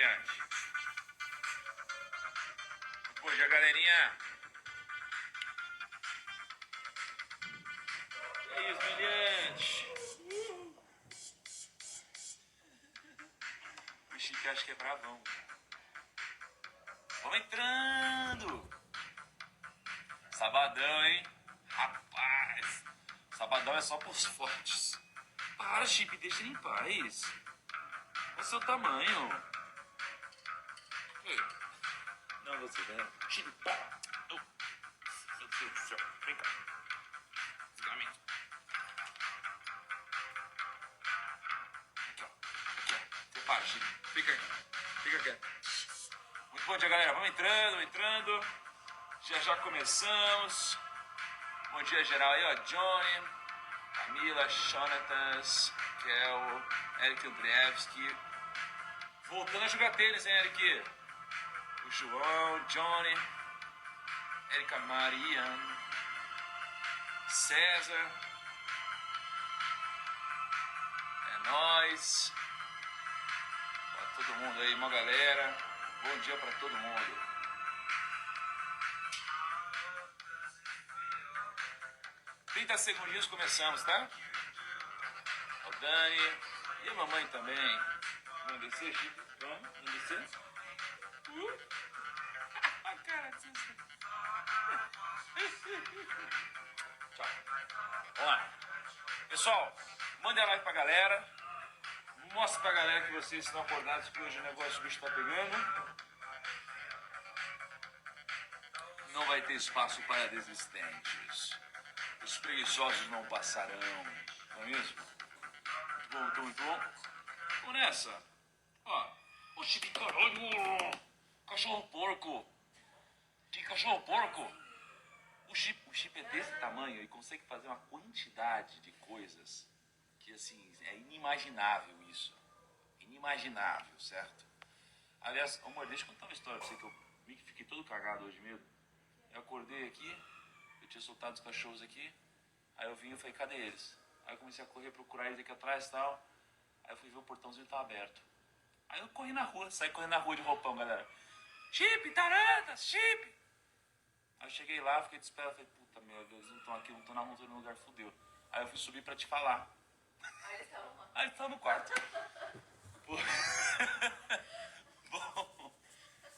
humilhante. Bom dia, galerinha. E aí, os humilhantes. O Chique acho que é bravão. Vamos entrando. Sabadão, hein? Rapaz. Sabadão é só pros fortes. Para, Chip, deixa ele em paz. Olha o seu tamanho. Ei. Não, você, né? Chip, pá. Oh. Meu Deus do céu. Vem cá. Desgraminho. Aqui, ó. Aqui, ó. Você para, Chip. Fica aqui. Fica quieto. Muito bom dia, galera. Vamos entrando. Já começamos. Bom dia, geral aí, ó. Johnny, Camila, Jonatas, Kel, Eric Andreevski. Voltando a jogar tênis, hein, Eric? O João, Johnny, Erika Marian, César. É nóis. Pra todo mundo aí, uma galera. Bom dia pra todo mundo. Segundinhos começamos, tá? O Dani e a mamãe também. Vamos descer, Chico? Vamos descer? A cara de você. Tchau. Vamos lá. Pessoal, manda a live pra galera. Mostra pra galera que vocês estão acordados, que hoje o negócio do bicho tá pegando. Não vai ter espaço para desistentes. Os preguiçosos não passarão, não é mesmo? Muito bom. Vamos nessa. Ó, oxi, que caralho! Cachorro porco! Que cachorro porco! O chip é desse tamanho e consegue fazer uma quantidade de coisas que, assim, é inimaginável isso. Inimaginável, certo? Aliás, amor, deixa eu contar uma história pra você que eu fiquei todo cagado hoje mesmo. Eu acordei aqui, eu tinha soltado os cachorros aqui, aí eu vim e falei, cadê eles? Aí eu comecei a correr, procurar eles aqui atrás e tal. Aí eu fui ver o portãozinho tava aberto. Aí eu corri na rua, saí correndo na rua de roupão, galera. Chip, tarantas, Chip! Aí eu cheguei lá, fiquei desesperado, falei, puta merda, eles não estão aqui, não estão na rua, não estão no lugar, fudeu. Aí eu fui subir pra te falar. Aí eles estavam no quarto. Bom,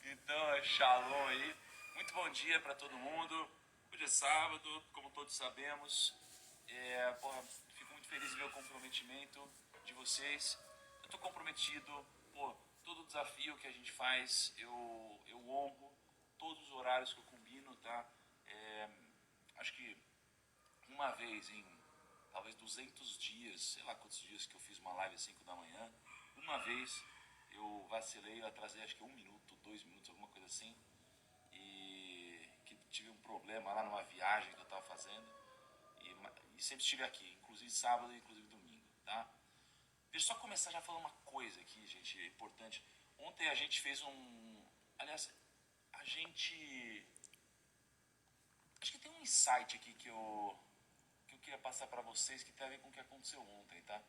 então, shalom aí. Muito bom dia pra todo mundo. Hoje é sábado, como todos sabemos. Fico muito feliz de ver o comprometimento de vocês. Eu tô comprometido, todo desafio que a gente faz, eu honro todos os horários que eu combino, tá? Acho que uma vez em talvez 200 dias, sei lá quantos dias que eu fiz uma live às 5 da manhã, uma vez eu vacilei, eu atrasei acho que 1 minuto, 2 minutos, alguma coisa assim, e que tive um problema lá numa viagem que eu estava fazendo, e sempre estive aqui, inclusive sábado e inclusive domingo, tá? Deixa eu só começar já falando uma coisa aqui, gente, importante. Ontem a gente fez aliás, a gente... Acho que tem um insight aqui que eu queria passar para vocês que tem a ver com o que aconteceu ontem, tá?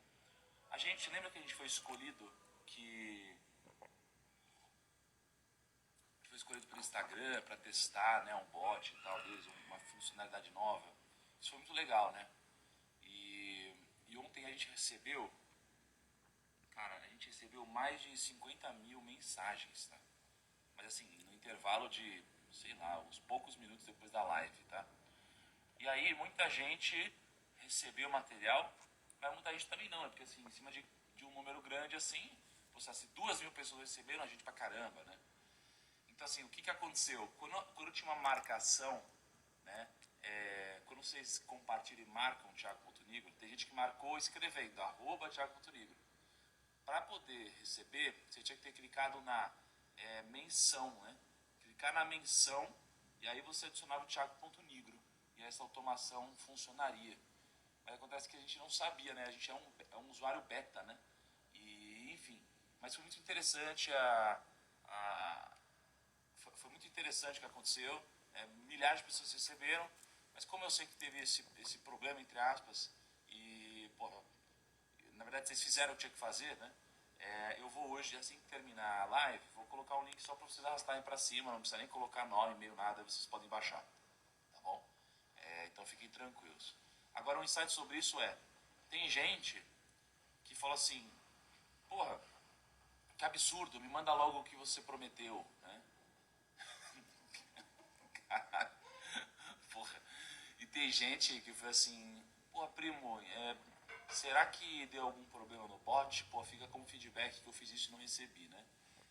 A gente, lembra que a gente foi escolhido pelo Instagram para testar, né, um bot e tal deles, uma funcionalidade nova. Isso foi muito legal, né? E ontem a gente recebeu, mais de 50 mil mensagens, tá? Mas assim, no intervalo de, sei lá, uns poucos minutos depois da live, tá? E aí muita gente recebeu material, mas muita gente também não, porque assim, em cima de um número grande assim, se 2.000 pessoas receberam, a gente pra caramba, né? Então assim, o que aconteceu? Quando tinha uma marcação, né? Quando vocês compartilham e marcam o Thiago.Nigro, tem gente que marcou escrevendo @Thiago.Nigro. Para poder receber, você tinha que ter clicado na menção, né? Clicar na menção e aí você adicionava o Thiago.Nigro e essa automação funcionaria. Mas acontece que a gente não sabia, né? A gente é um usuário beta, né? E, enfim, mas foi muito interessante foi muito interessante o que aconteceu. Milhares de pessoas receberam, mas como eu sei que teve esse problema, entre aspas, e, na verdade vocês fizeram o que tinha que fazer, né? Eu vou hoje, assim que terminar a live, vou colocar um link só para vocês arrastarem para cima, não precisa nem colocar nome, e-mail, nada, vocês podem baixar, tá bom? Então fiquem tranquilos. Agora um insight sobre isso tem gente que fala assim, porra, que absurdo, me manda logo o que você prometeu, né? Caralho, porra. E tem gente que foi assim, porra, primo, será que deu algum problema no bot? Pô, fica como feedback que eu fiz isso e não recebi, né?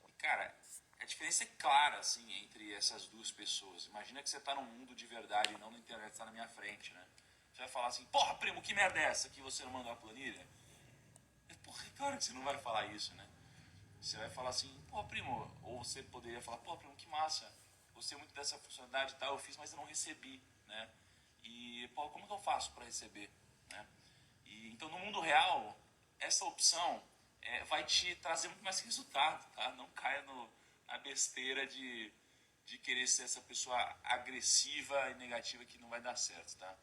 E, cara, a diferença é clara, assim, entre essas duas pessoas. Imagina que você tá num mundo de verdade e não na internet, você tá na minha frente, né? Você vai falar assim, porra, primo, que merda é essa que você não mandou a planilha? Porra, claro que você não vai falar isso, né? Você vai falar assim, pô, primo, ou você poderia falar, pô, primo, que massa, gostei muito dessa funcionalidade e tal, eu fiz, mas eu não recebi, né? E, pô, como que eu faço para receber, né? E, então, no mundo real, essa opção vai te trazer muito mais resultado, tá? Não caia na besteira de querer ser essa pessoa agressiva e negativa que não vai dar certo, tá?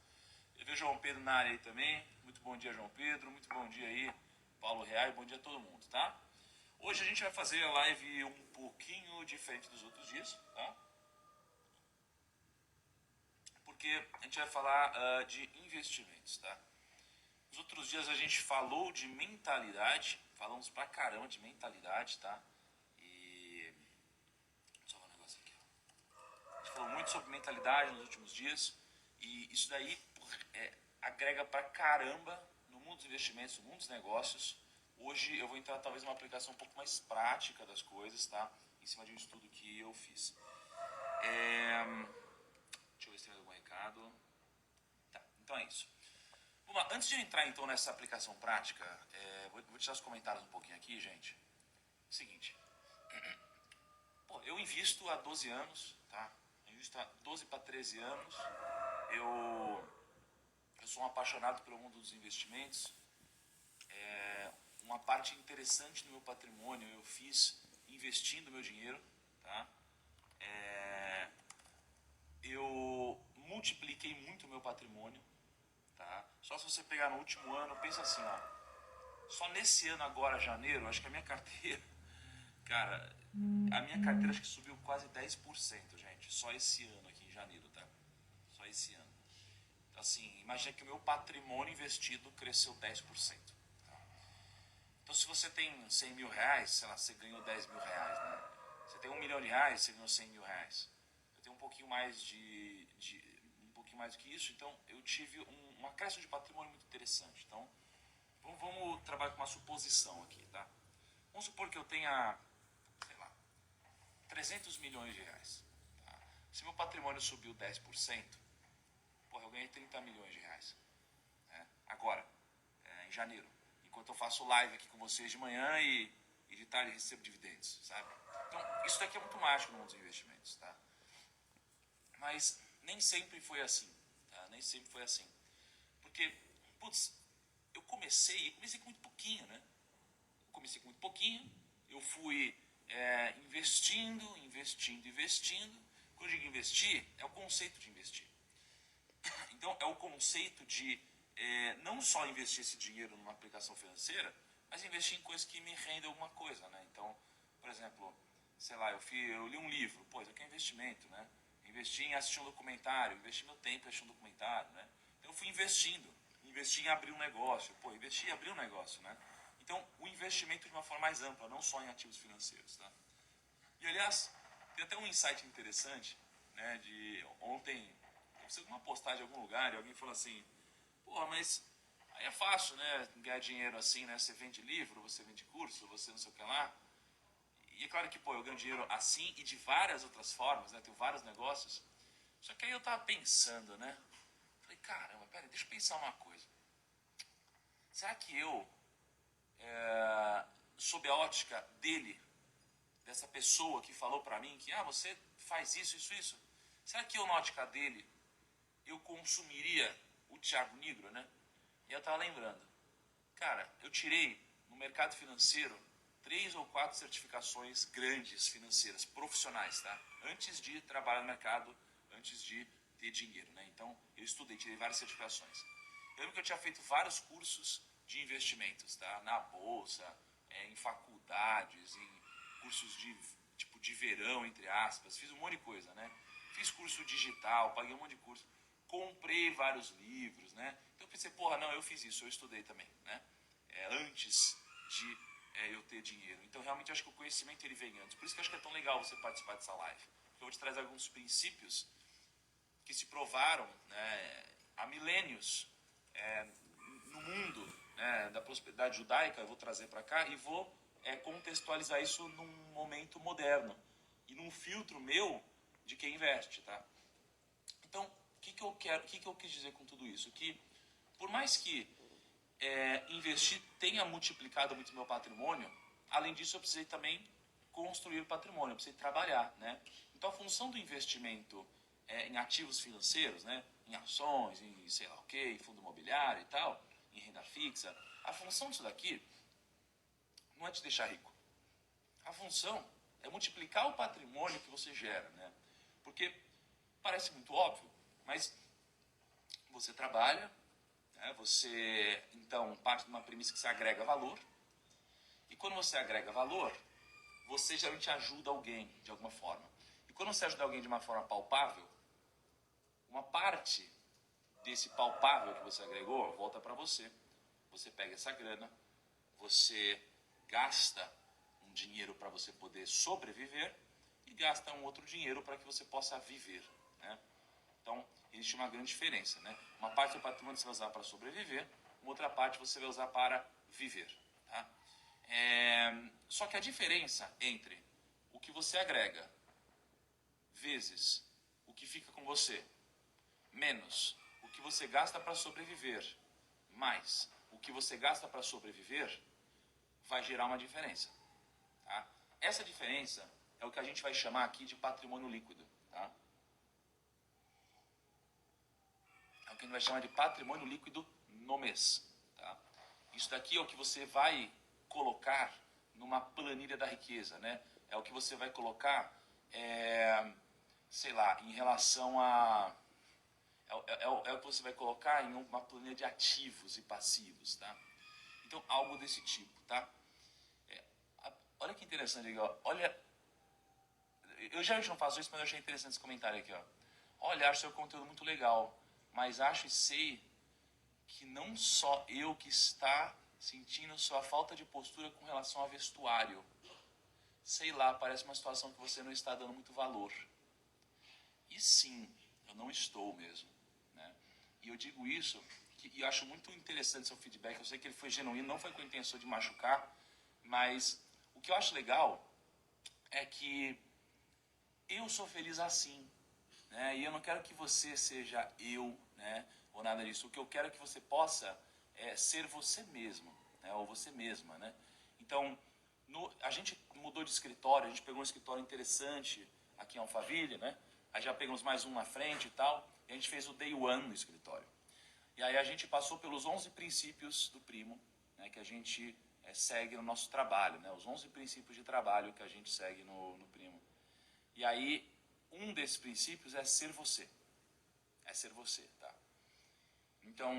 Eu vejo o João Pedro na área aí também, muito bom dia, João Pedro, muito bom dia aí, Paulo Real, bom dia a todo mundo, tá? Hoje a gente vai fazer a live um pouquinho diferente dos outros dias, tá? Porque a gente vai falar de investimentos, tá? Nos outros dias a gente falou de mentalidade, falamos pra caramba de mentalidade, tá? E... Deixa eu falar um negócio aqui, ó. A gente falou muito sobre mentalidade nos últimos dias e isso daí agrega pra caramba no mundo dos investimentos, no mundo dos negócios. Hoje eu vou entrar talvez numa aplicação um pouco mais prática das coisas, tá? Em cima de um estudo que eu fiz. Deixa eu ver se tem algum recado. Tá, então é isso. Vamos lá, antes de eu entrar então nessa aplicação prática, vou deixar os comentários um pouquinho aqui, gente. Seguinte, pô, eu invisto há 12 anos, tá? Eu invisto há 12 para 13 anos. Eu sou um apaixonado pelo mundo dos investimentos. Uma parte interessante do meu patrimônio eu fiz investindo meu dinheiro, tá? Eu multipliquei muito o meu patrimônio, tá? Só se você pegar no último ano, pensa assim, ó, só nesse ano agora, janeiro, acho que a minha carteira, cara, a minha carteira acho que subiu quase 10%, gente, só esse ano aqui em janeiro, tá? Só esse ano. Então, assim, imagina que o meu patrimônio investido cresceu 10%. Então, se você tem 100 mil reais, sei lá, você ganhou 10 mil reais, né? Você tem 1 milhão de reais, você ganhou 100 mil reais. Eu tenho um pouquinho mais um pouquinho mais do que isso, então eu tive um acréscimo de patrimônio muito interessante. Então, vamos trabalhar com uma suposição aqui, tá? Vamos supor que eu tenha, sei lá, 300 milhões de reais. Tá? Se meu patrimônio subiu 10%, porra, eu ganhei 30 milhões de reais. Né? Agora, em janeiro. Enquanto eu faço live aqui com vocês de manhã e de tarde recebo dividendos, sabe? Então, isso daqui é muito mágico no mundo dos investimentos, tá? Mas nem sempre foi assim, tá? Nem sempre foi assim. Porque, putz, eu comecei com muito pouquinho, né? Eu comecei com muito pouquinho, eu fui investindo. Quando eu digo investir, é o conceito de investir. Então, é o conceito de não só investir esse dinheiro numa aplicação financeira, mas investir em coisas que me rendem alguma coisa, né? Então, por exemplo, sei lá, eu li um livro, pô, isso aqui é investimento, né? Investi em assistir um documentário, investi meu tempo em assistir um documentário, né? Então, eu fui investi em abrir um negócio, pô, investi em abrir um negócio, né? Então, o investimento de uma forma mais ampla, não só em ativos financeiros, tá? E, aliás, tem até um insight interessante, né, de ontem, eu fiz uma postagem em algum lugar e alguém falou assim, pô, mas aí é fácil, né, ganhar dinheiro assim, né, você vende livro, você vende curso, você não sei o que lá. E é claro que, pô, eu ganho dinheiro assim e de várias outras formas, né, tenho vários negócios. Só que aí eu tava pensando, né, falei, caramba, pera, deixa eu pensar uma coisa. Será que eu, sob a ótica dele, dessa pessoa que falou pra mim que, você faz isso, será que eu, na ótica dele, eu consumiria o Thiago Nigro, né? E eu tava lembrando, cara, eu tirei no mercado financeiro 3 ou 4 certificações grandes financeiras, profissionais, tá? Antes de trabalhar no mercado, antes de ter dinheiro, né? Então, eu estudei, tirei várias certificações. Eu lembro que eu tinha feito vários cursos de investimentos, tá? Na bolsa, em faculdades, em cursos de verão, entre aspas, fiz um monte de coisa, né? Fiz curso digital, paguei um monte de curso, comprei vários livros, né? Então eu pensei, porra, não, eu fiz isso, eu estudei também, né? Antes de eu ter dinheiro. Então realmente eu acho que o conhecimento ele vem antes. Por isso que eu acho que é tão legal você participar dessa live. Porque eu vou te trazer alguns princípios que se provaram, né, há milênios no mundo, né, da prosperidade judaica. Eu vou trazer para cá e vou contextualizar isso num momento moderno e num filtro meu de quem investe, tá? Então, o que eu quis dizer com tudo isso? Que por mais que investir tenha multiplicado muito meu patrimônio, além disso eu precisei também construir patrimônio, eu precisei trabalhar, né? Então a função do investimento em ativos financeiros, né? Em ações, em sei lá o que, em fundo imobiliário e tal, em renda fixa, a função disso daqui não é te deixar rico. A função é multiplicar o patrimônio que você gera, né? Porque parece muito óbvio, mas você trabalha, né? Você, então, parte de uma premissa que você agrega valor. E quando você agrega valor, você geralmente ajuda alguém de alguma forma. E quando você ajuda alguém de uma forma palpável, uma parte desse palpável que você agregou volta para você. Você pega essa grana, você gasta um dinheiro para você poder sobreviver e gasta um outro dinheiro para que você possa viver, né? Então, existe uma grande diferença, né? Uma parte do patrimônio você vai usar para sobreviver, uma outra parte você vai usar para viver, tá? Só que a diferença entre o que você agrega vezes o que fica com você, menos o que você gasta para sobreviver, mais o que você gasta para sobreviver, vai gerar uma diferença, tá? Essa diferença é o que a gente vai chamar aqui de patrimônio líquido, tá? É o que a gente vai chamar de patrimônio líquido no mês, tá? Isso daqui é o que você vai colocar numa planilha da riqueza, né? É o que você vai colocar, sei lá, em relação a... É o que você vai colocar em uma planilha de ativos e passivos, tá? Então, algo desse tipo, tá? Olha que interessante aqui, ó. Olha, eu já não faço isso, mas eu achei interessante esse comentário aqui, ó. Olha, acho seu conteúdo muito legal, mas acho e sei que não só eu que está sentindo sua falta de postura com relação ao vestuário. Sei lá, parece uma situação que você não está dando muito valor. E sim, eu não estou mesmo, né? E eu digo isso, e eu acho muito interessante seu feedback. Eu sei que ele foi genuíno, não foi com a intenção de machucar, mas o que eu acho legal é que eu sou feliz assim, né? E eu não quero que você seja eu, né? Ou nada disso. O que eu quero é que você possa ser você mesmo, né? Ou você mesma, né? Então, a gente mudou de escritório, a gente pegou um escritório interessante aqui em Alphaville, né? Aí já pegamos mais um na frente e tal, e a gente fez o Day One no escritório. E aí a gente passou pelos 11 princípios do Primo, né? Que a gente segue no nosso trabalho, né? Os 11 princípios de trabalho que a gente segue no Primo. E aí, um desses princípios é ser você. É ser você, tá? Então,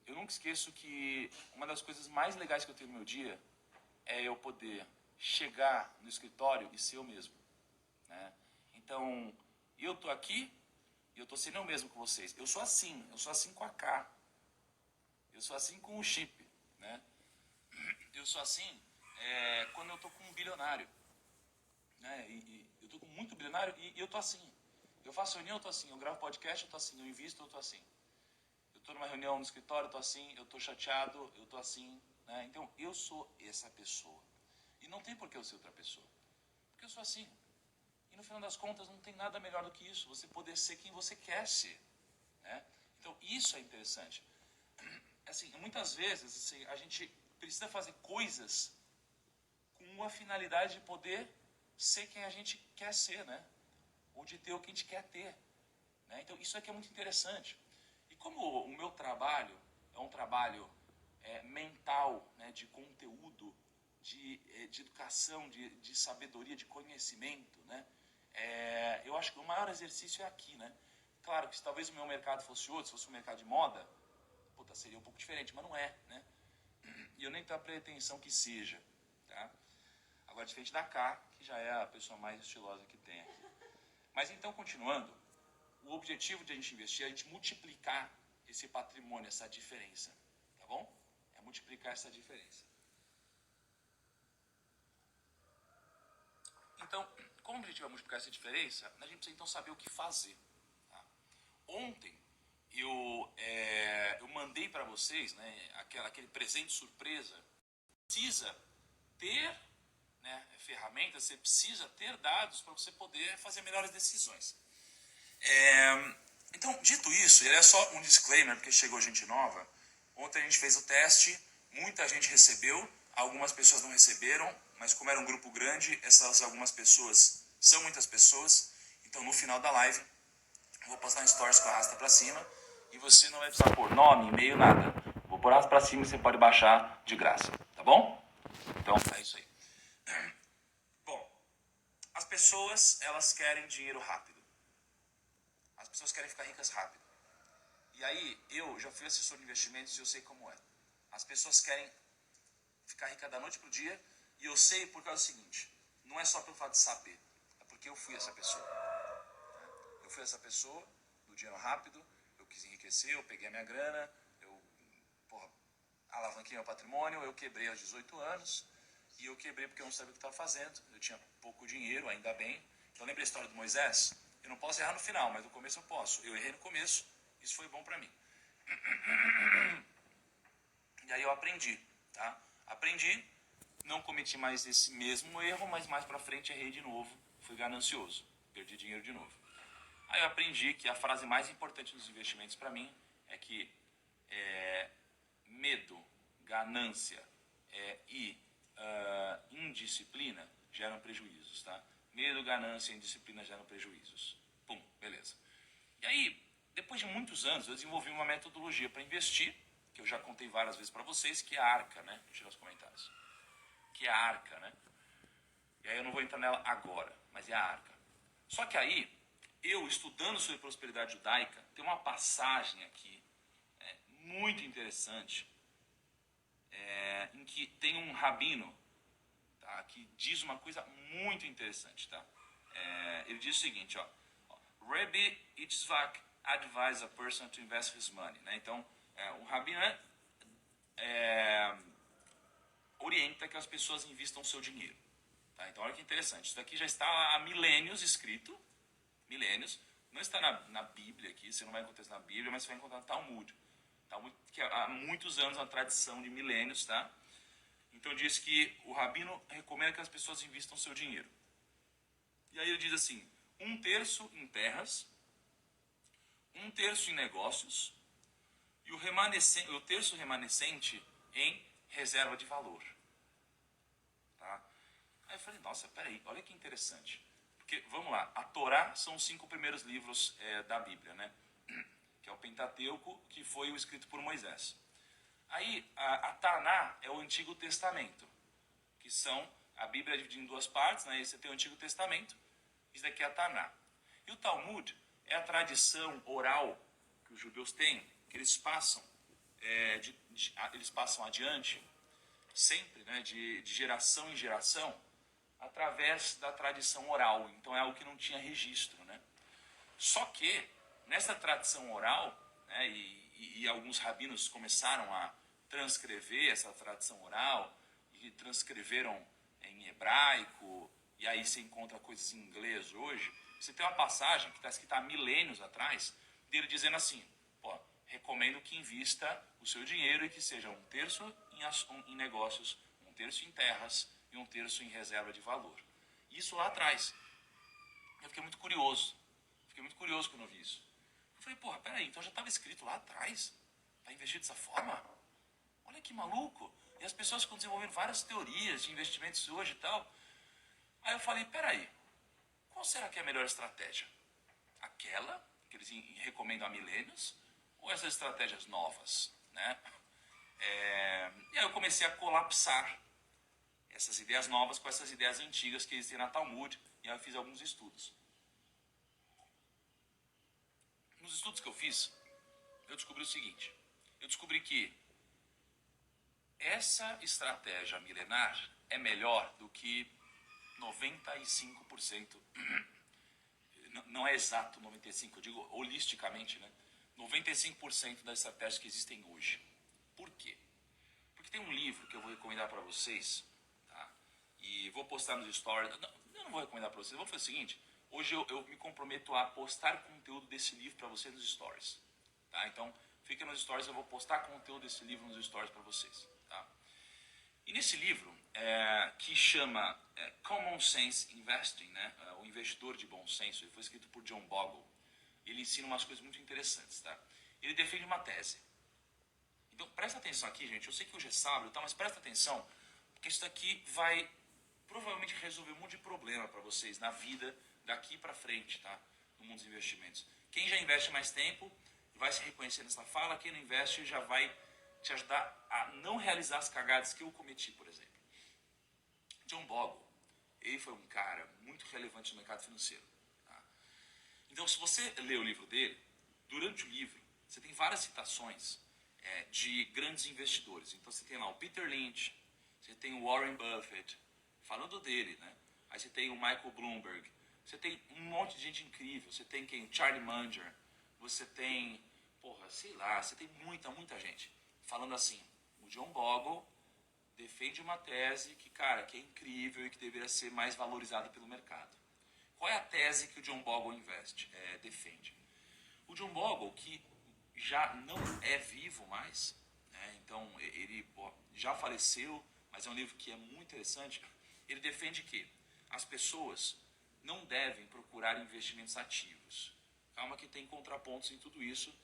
eu nunca esqueço que uma das coisas mais legais que eu tenho no meu dia é eu poder chegar no escritório e ser eu mesmo, né? Então, eu tô aqui e eu tô sendo eu mesmo com vocês. Eu sou assim com a K. Eu sou assim com o chip, né? Eu sou assim quando eu tô com um bilionário, né? E eu tô com muito bilionário e eu tô assim. Eu faço reunião, eu tô assim. Eu gravo podcast, eu tô assim. Eu invisto, eu tô assim. Eu tô numa reunião no escritório, eu tô assim. Eu tô chateado, eu tô assim, né? Então, eu sou essa pessoa. E não tem por que eu ser outra pessoa. Porque eu sou assim. E no final das contas, não tem nada melhor do que isso. Você poder ser quem você quer ser, né? Então, isso é interessante. Assim, muitas vezes, assim, a gente precisa fazer coisas com uma finalidade de poder ser quem a gente quer ser, né? Ou de ter o que a gente quer ter, né? Então, isso aqui é muito interessante. E como o meu trabalho é um trabalho mental, né, de conteúdo, de educação, de sabedoria, de conhecimento, né? Eu acho que o maior exercício é aqui, né? Claro que se talvez o meu mercado fosse outro, se fosse um mercado de moda, puta, seria um pouco diferente, mas não é, né? E eu nem tenho a pretensão que seja, tá? Agora, diferente da K, que já é a pessoa mais estilosa que tem aqui. Mas então, continuando, o objetivo de a gente investir é a gente multiplicar esse patrimônio, essa diferença, tá bom? É multiplicar essa diferença. Então, como o objetivo é multiplicar essa diferença, a gente precisa então saber o que fazer. Tá? Ontem, eu mandei para vocês, né, aquele presente surpresa. Precisa ter, né, ferramentas, você precisa ter dados para você poder fazer melhores decisões. Então, dito isso, ele é só um disclaimer, porque chegou gente nova. Ontem a gente fez o teste, muita gente recebeu, algumas pessoas não receberam, mas como era um grupo grande, essas algumas pessoas são muitas pessoas. Então, no final da live, eu vou postar um stories com a arrasta para cima e você não vai precisar pôr nome, e-mail, nada. Vou pôr arrasta para cima e você pode baixar de graça, tá bom? Então, é isso aí. Bom, as pessoas, elas querem dinheiro rápido. As pessoas querem ficar ricas rápido. E aí, eu já fui assessor de investimentos e eu sei como é. As pessoas querem ficar ricas da noite pro dia e eu sei por causa do seguinte, não é só pelo fato de saber, é porque eu fui essa pessoa. Eu fui essa pessoa do dinheiro rápido, eu quis enriquecer, eu peguei a minha grana, eu alavanquei meu patrimônio, eu quebrei aos 18 anos e eu quebrei porque eu não sabia o que estava fazendo, eu tinha pouco dinheiro, ainda bem. Então lembra a história do Moisés? Eu não posso errar no final, mas no começo eu posso. Eu errei no começo, isso foi bom para mim. E aí eu aprendi, tá? Aprendi, não cometi mais esse mesmo erro, mas mais pra frente errei de novo, fui ganancioso, perdi dinheiro de novo. Aí eu aprendi que a frase mais importante dos investimentos para mim é que medo, ganância e indisciplina geram prejuízos, tá? Medo, ganância e indisciplina geram prejuízos. Pum, beleza. E aí, depois de muitos anos, eu desenvolvi uma metodologia para investir, que eu já contei várias vezes para vocês, que é a ARCA, né? Deixa eu tirar os comentários. Que é a ARCA, né? E aí eu não vou entrar nela agora, mas é a ARCA. Só que aí, eu estudando sobre prosperidade judaica, tem uma passagem aqui muito interessante, em que tem um rabino, tá, que diz uma coisa muito interessante, tá? Ele diz o seguinte, ó, Rabbi Yitzhak advised a person to invest his money, né? Então, o rabino orienta que as pessoas investam seu dinheiro, tá? Então, olha que interessante, isso daqui já está há milênios escrito, milênios, não está na Bíblia aqui, você não vai encontrar isso na Bíblia, mas você vai encontrar no Talmud, que há muitos anos, uma tradição de milênios, tá? Então diz que o rabino recomenda que as pessoas investam seu dinheiro. E aí ele diz assim, 1/3 em terras, 1/3 em negócios e o terço remanescente em reserva de valor. Tá? Aí eu falei, nossa, peraí, olha que interessante. Porque, vamos lá, a Torá são os 5 primeiros livros da Bíblia, né? Que é o Pentateuco, que foi o escrito por Moisés. Aí, a Taná é o Antigo Testamento, que são, a Bíblia é dividida em 2 partes, né? Esse tem o Antigo Testamento, isso daqui é a Taná. E o Talmud é a tradição oral que os judeus têm, que eles passam, eles passam adiante, sempre, né? De geração em geração, através da tradição oral. Então é algo que não tinha registro, né? Só que, nessa tradição oral, né, e alguns rabinos começaram a transcrever essa tradição oral, e transcreveram em hebraico, e aí você encontra coisas em inglês hoje. Você tem uma passagem que está escrita há milênios atrás, dele dizendo assim, pô, recomendo que invista o seu dinheiro e que seja 1/3 em negócios, 1/3 em terras e 1/3 em reserva de valor. Isso lá atrás. Eu fiquei muito curioso. Quando eu vi isso. Eu falei, porra, peraí, então já estava escrito lá atrás para investir dessa forma? Olha que maluco. E as pessoas ficam desenvolvendo várias teorias de investimentos hoje e tal. Aí eu falei, peraí, qual será que é a melhor estratégia? Aquela que eles recomendam há milênios ou essas estratégias novas, né? E aí eu comecei a colapsar essas ideias novas com essas ideias antigas que existem na Talmud, e aí eu fiz alguns estudos. Nos estudos que eu fiz, eu descobri o seguinte, eu descobri que Essa estratégia milenar é melhor do que 95%, não é exato 95%, eu digo holisticamente, né? 95% das estratégias que existem hoje. Por quê? Porque tem um livro que eu vou recomendar para vocês, tá? E vou postar nos stories. Não, eu não vou recomendar para vocês, eu vou fazer o seguinte: hoje eu me comprometo a postar conteúdo desse livro para vocês nos stories, tá? Então, fica nos stories, eu vou postar conteúdo desse livro nos stories para vocês, tá? E nesse livro, que chama Common Sense Investing, né? O investidor de bom senso, ele foi escrito por John Bogle. Ele ensina umas coisas muito interessantes, tá? Ele defende uma tese. Então, presta atenção aqui, gente. Eu sei que hoje é sábado, tá? Mas presta atenção, porque isso daqui vai provavelmente resolver um monte de problema para vocês na vida daqui para frente, tá? No mundo dos investimentos. Quem já investe mais tempo vai se reconhecer nessa fala. Quem não investe já vai te ajudar a não realizar as cagadas que eu cometi, por exemplo. John Bogle, ele foi um cara muito relevante no mercado financeiro. Tá? Então, se você ler o livro dele, durante o livro, você tem várias citações de grandes investidores. Então, você tem lá o Peter Lynch, você tem o Warren Buffett, falando dele, né? Aí você tem o Michael Bloomberg, você tem um monte de gente incrível, você tem quem? O Charlie Munger, você tem, sei lá, você tem muita gente falando assim. O John Bogle defende uma tese que, cara, que é incrível e que deveria ser mais valorizada pelo mercado. Qual é a tese que o John Bogle defende? O John Bogle, que já não é vivo mais, né? Então ele já faleceu, mas é um livro que é muito interessante. Ele defende que as pessoas não devem procurar investimentos ativos. Calma que tem contrapontos em tudo isso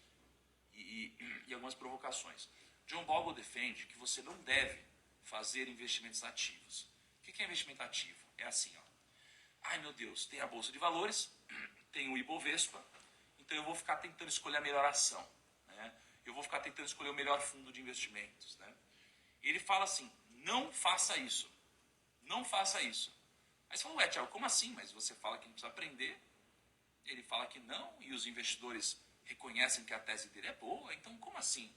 e algumas provocações. John Bogle defende que você não deve fazer investimentos ativos. O que é investimento ativo? É assim, ó. Ai meu Deus, tem a Bolsa de Valores, tem o Ibovespa, então eu vou ficar tentando escolher a melhor ação, né? Eu vou ficar tentando escolher o melhor fundo de investimentos, né? Ele fala assim, não faça isso. Não faça isso. Aí você fala, ué, Thiago, como assim? Mas você fala que não precisa aprender. Ele fala que não, e os investidores reconhecem que a tese dele é boa, então como assim?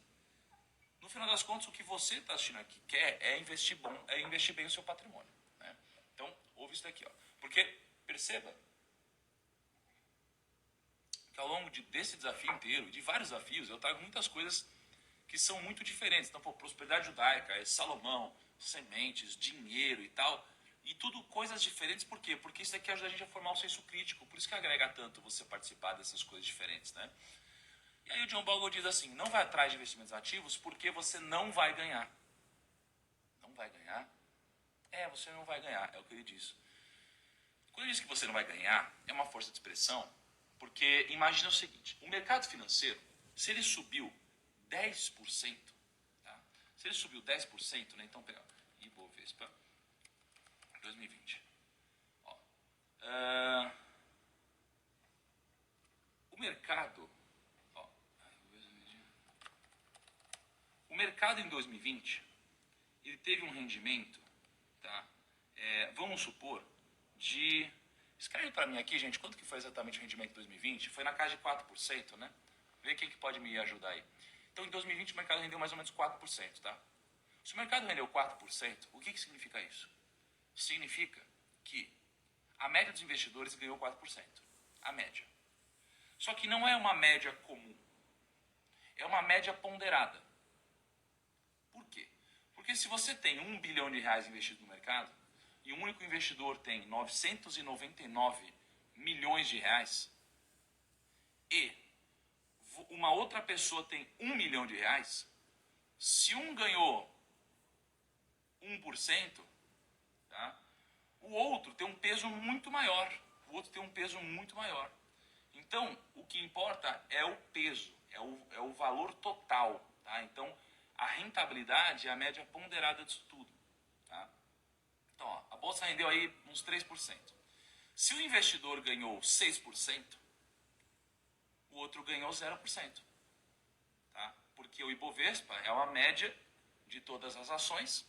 No final das contas, o que você está assistindo aqui quer é investir bem o seu patrimônio, né? Então, ouve isso daqui, ó. Porque, perceba, que ao longo desse desafio inteiro, de vários desafios, eu trago muitas coisas que são muito diferentes. Então, prosperidade judaica, Salomão, sementes, dinheiro e tal. E tudo coisas diferentes, por quê? Porque isso daqui ajuda a gente a formar um senso crítico. Por isso que agrega tanto você participar dessas coisas diferentes, né? E aí o John Bogle diz assim, não vai atrás de investimentos ativos porque você não vai ganhar. Não vai ganhar? Você não vai ganhar, é o que ele diz. Quando ele diz que você não vai ganhar, é uma força de expressão, porque imagina o seguinte, o mercado financeiro, se ele subiu 10%, tá? Se ele subiu 10%, né? Então, pegar Ibovespa 2020. Ó, o mercado, o mercado em 2020, ele teve um rendimento, tá? Vamos supor, de... Escreve para mim aqui, gente, quanto que foi exatamente o rendimento em 2020? Foi na casa de 4%, né? Vê quem que pode me ajudar aí. Então, em 2020, o mercado rendeu mais ou menos 4%, tá? Se o mercado rendeu 4%, o que significa isso? Significa que a média dos investidores ganhou 4%. A média. Só que não é uma média comum. É uma média ponderada. Por quê? Porque se você tem R$1 bilhão investido no mercado e um único investidor tem 999 milhões de reais e uma outra pessoa tem R$1 milhão, se um ganhou 1%, tá? O outro tem um peso muito maior. O outro tem um peso muito maior. Então, o que importa é o peso, é o valor total. Tá? Então, a rentabilidade é a média ponderada disso tudo. Tá? Então, ó, a bolsa rendeu aí uns 3%. Se o investidor ganhou 6%, o outro ganhou 0%. Tá? Porque o Ibovespa é uma média de todas as ações.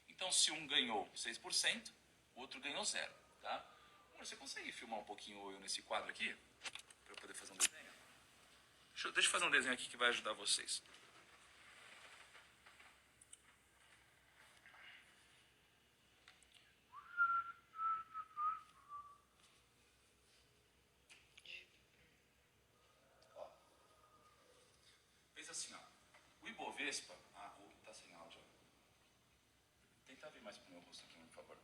Então, se um ganhou 6%, o outro ganhou 0%. Tá? Você consegue filmar um pouquinho eu nesse quadro aqui? Para eu poder fazer um desenho? Deixa eu fazer um desenho aqui que vai ajudar vocês. Ibovespa... tá sem áudio. Tenta vir mais pro meu rosto aqui, por favor.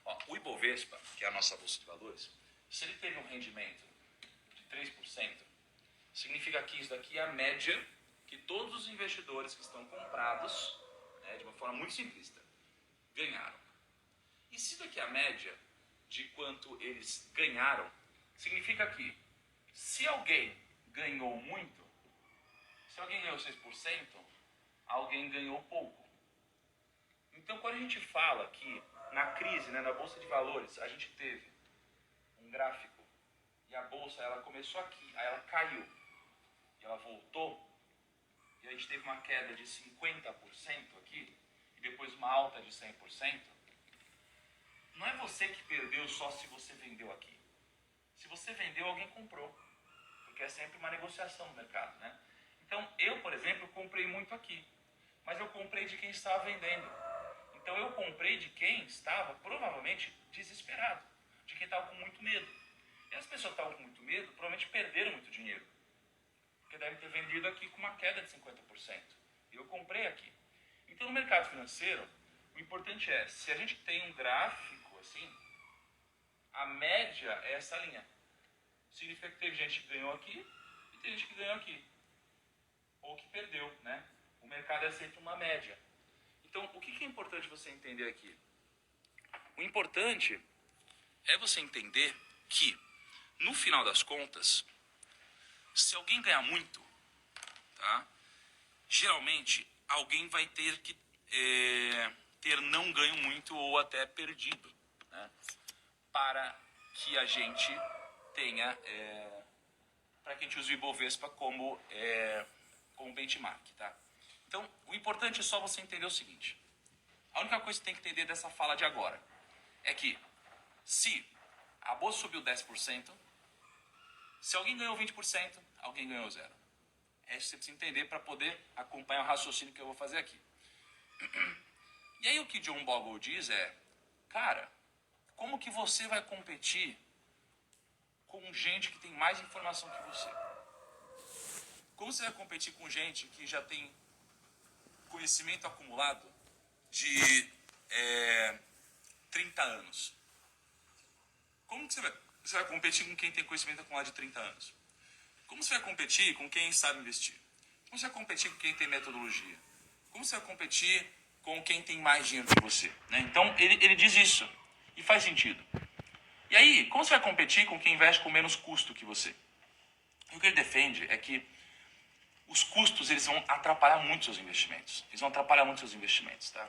Ó, o Ibovespa, que é a nossa bolsa de valores, se ele teve um rendimento de 3%, significa que isso daqui é a média que todos os investidores que estão comprados, né, de uma forma muito simplista, ganharam. E se daqui é a média de quanto eles ganharam, significa que se alguém ganhou muito, se alguém ganhou 6%, alguém ganhou pouco. Então, quando a gente fala que na crise, né, na Bolsa de Valores, a gente teve um gráfico e a Bolsa ela começou aqui, aí ela caiu e ela voltou, e a gente teve uma queda de 50% aqui e depois uma alta de 100%, não é você que perdeu só se você vendeu aqui. Se você vendeu, alguém comprou, porque é sempre uma negociação no mercado, né? Então, eu, por exemplo, comprei muito aqui, mas eu comprei de quem estava vendendo. Então, eu comprei de quem estava, provavelmente, desesperado, de quem estava com muito medo. E as pessoas que estavam com muito medo, provavelmente perderam muito dinheiro, porque devem ter vendido aqui com uma queda de 50%. E eu comprei aqui. Então, no mercado financeiro, o importante é, se a gente tem um gráfico assim, a média é essa linha. Significa que teve gente que ganhou aqui e tem gente que ganhou aqui. Ou que perdeu, né? O mercado é sempre uma média. Então, o que é importante você entender aqui? O importante é você entender que, no final das contas, se alguém ganhar muito, tá? Geralmente, alguém vai ter que ter não ganho muito ou até perdido, né? Para que a gente tenha, para que a gente use o Ibovespa como benchmark, tá? Então, o importante é só você entender o seguinte. A única coisa que você tem que entender dessa fala de agora é que se a bolsa subiu 10%, se alguém ganhou 20%, alguém ganhou zero. É isso que você precisa entender para poder acompanhar o raciocínio que eu vou fazer aqui. E aí o que John Bogle diz é, cara, como que você vai competir com gente que tem mais informação que você? Como você vai competir com gente que já tem conhecimento acumulado de 30 anos? Como que você vai competir com quem tem conhecimento acumulado de 30 anos? Como você vai competir com quem sabe investir? Como você vai competir com quem tem metodologia? Como você vai competir com quem tem mais dinheiro que você? Né? Então, ele diz isso. E faz sentido. E aí, como você vai competir com quem investe com menos custo que você? E o que ele defende é que os custos eles vão atrapalhar muito seus investimentos. Eles vão atrapalhar muito seus investimentos, tá?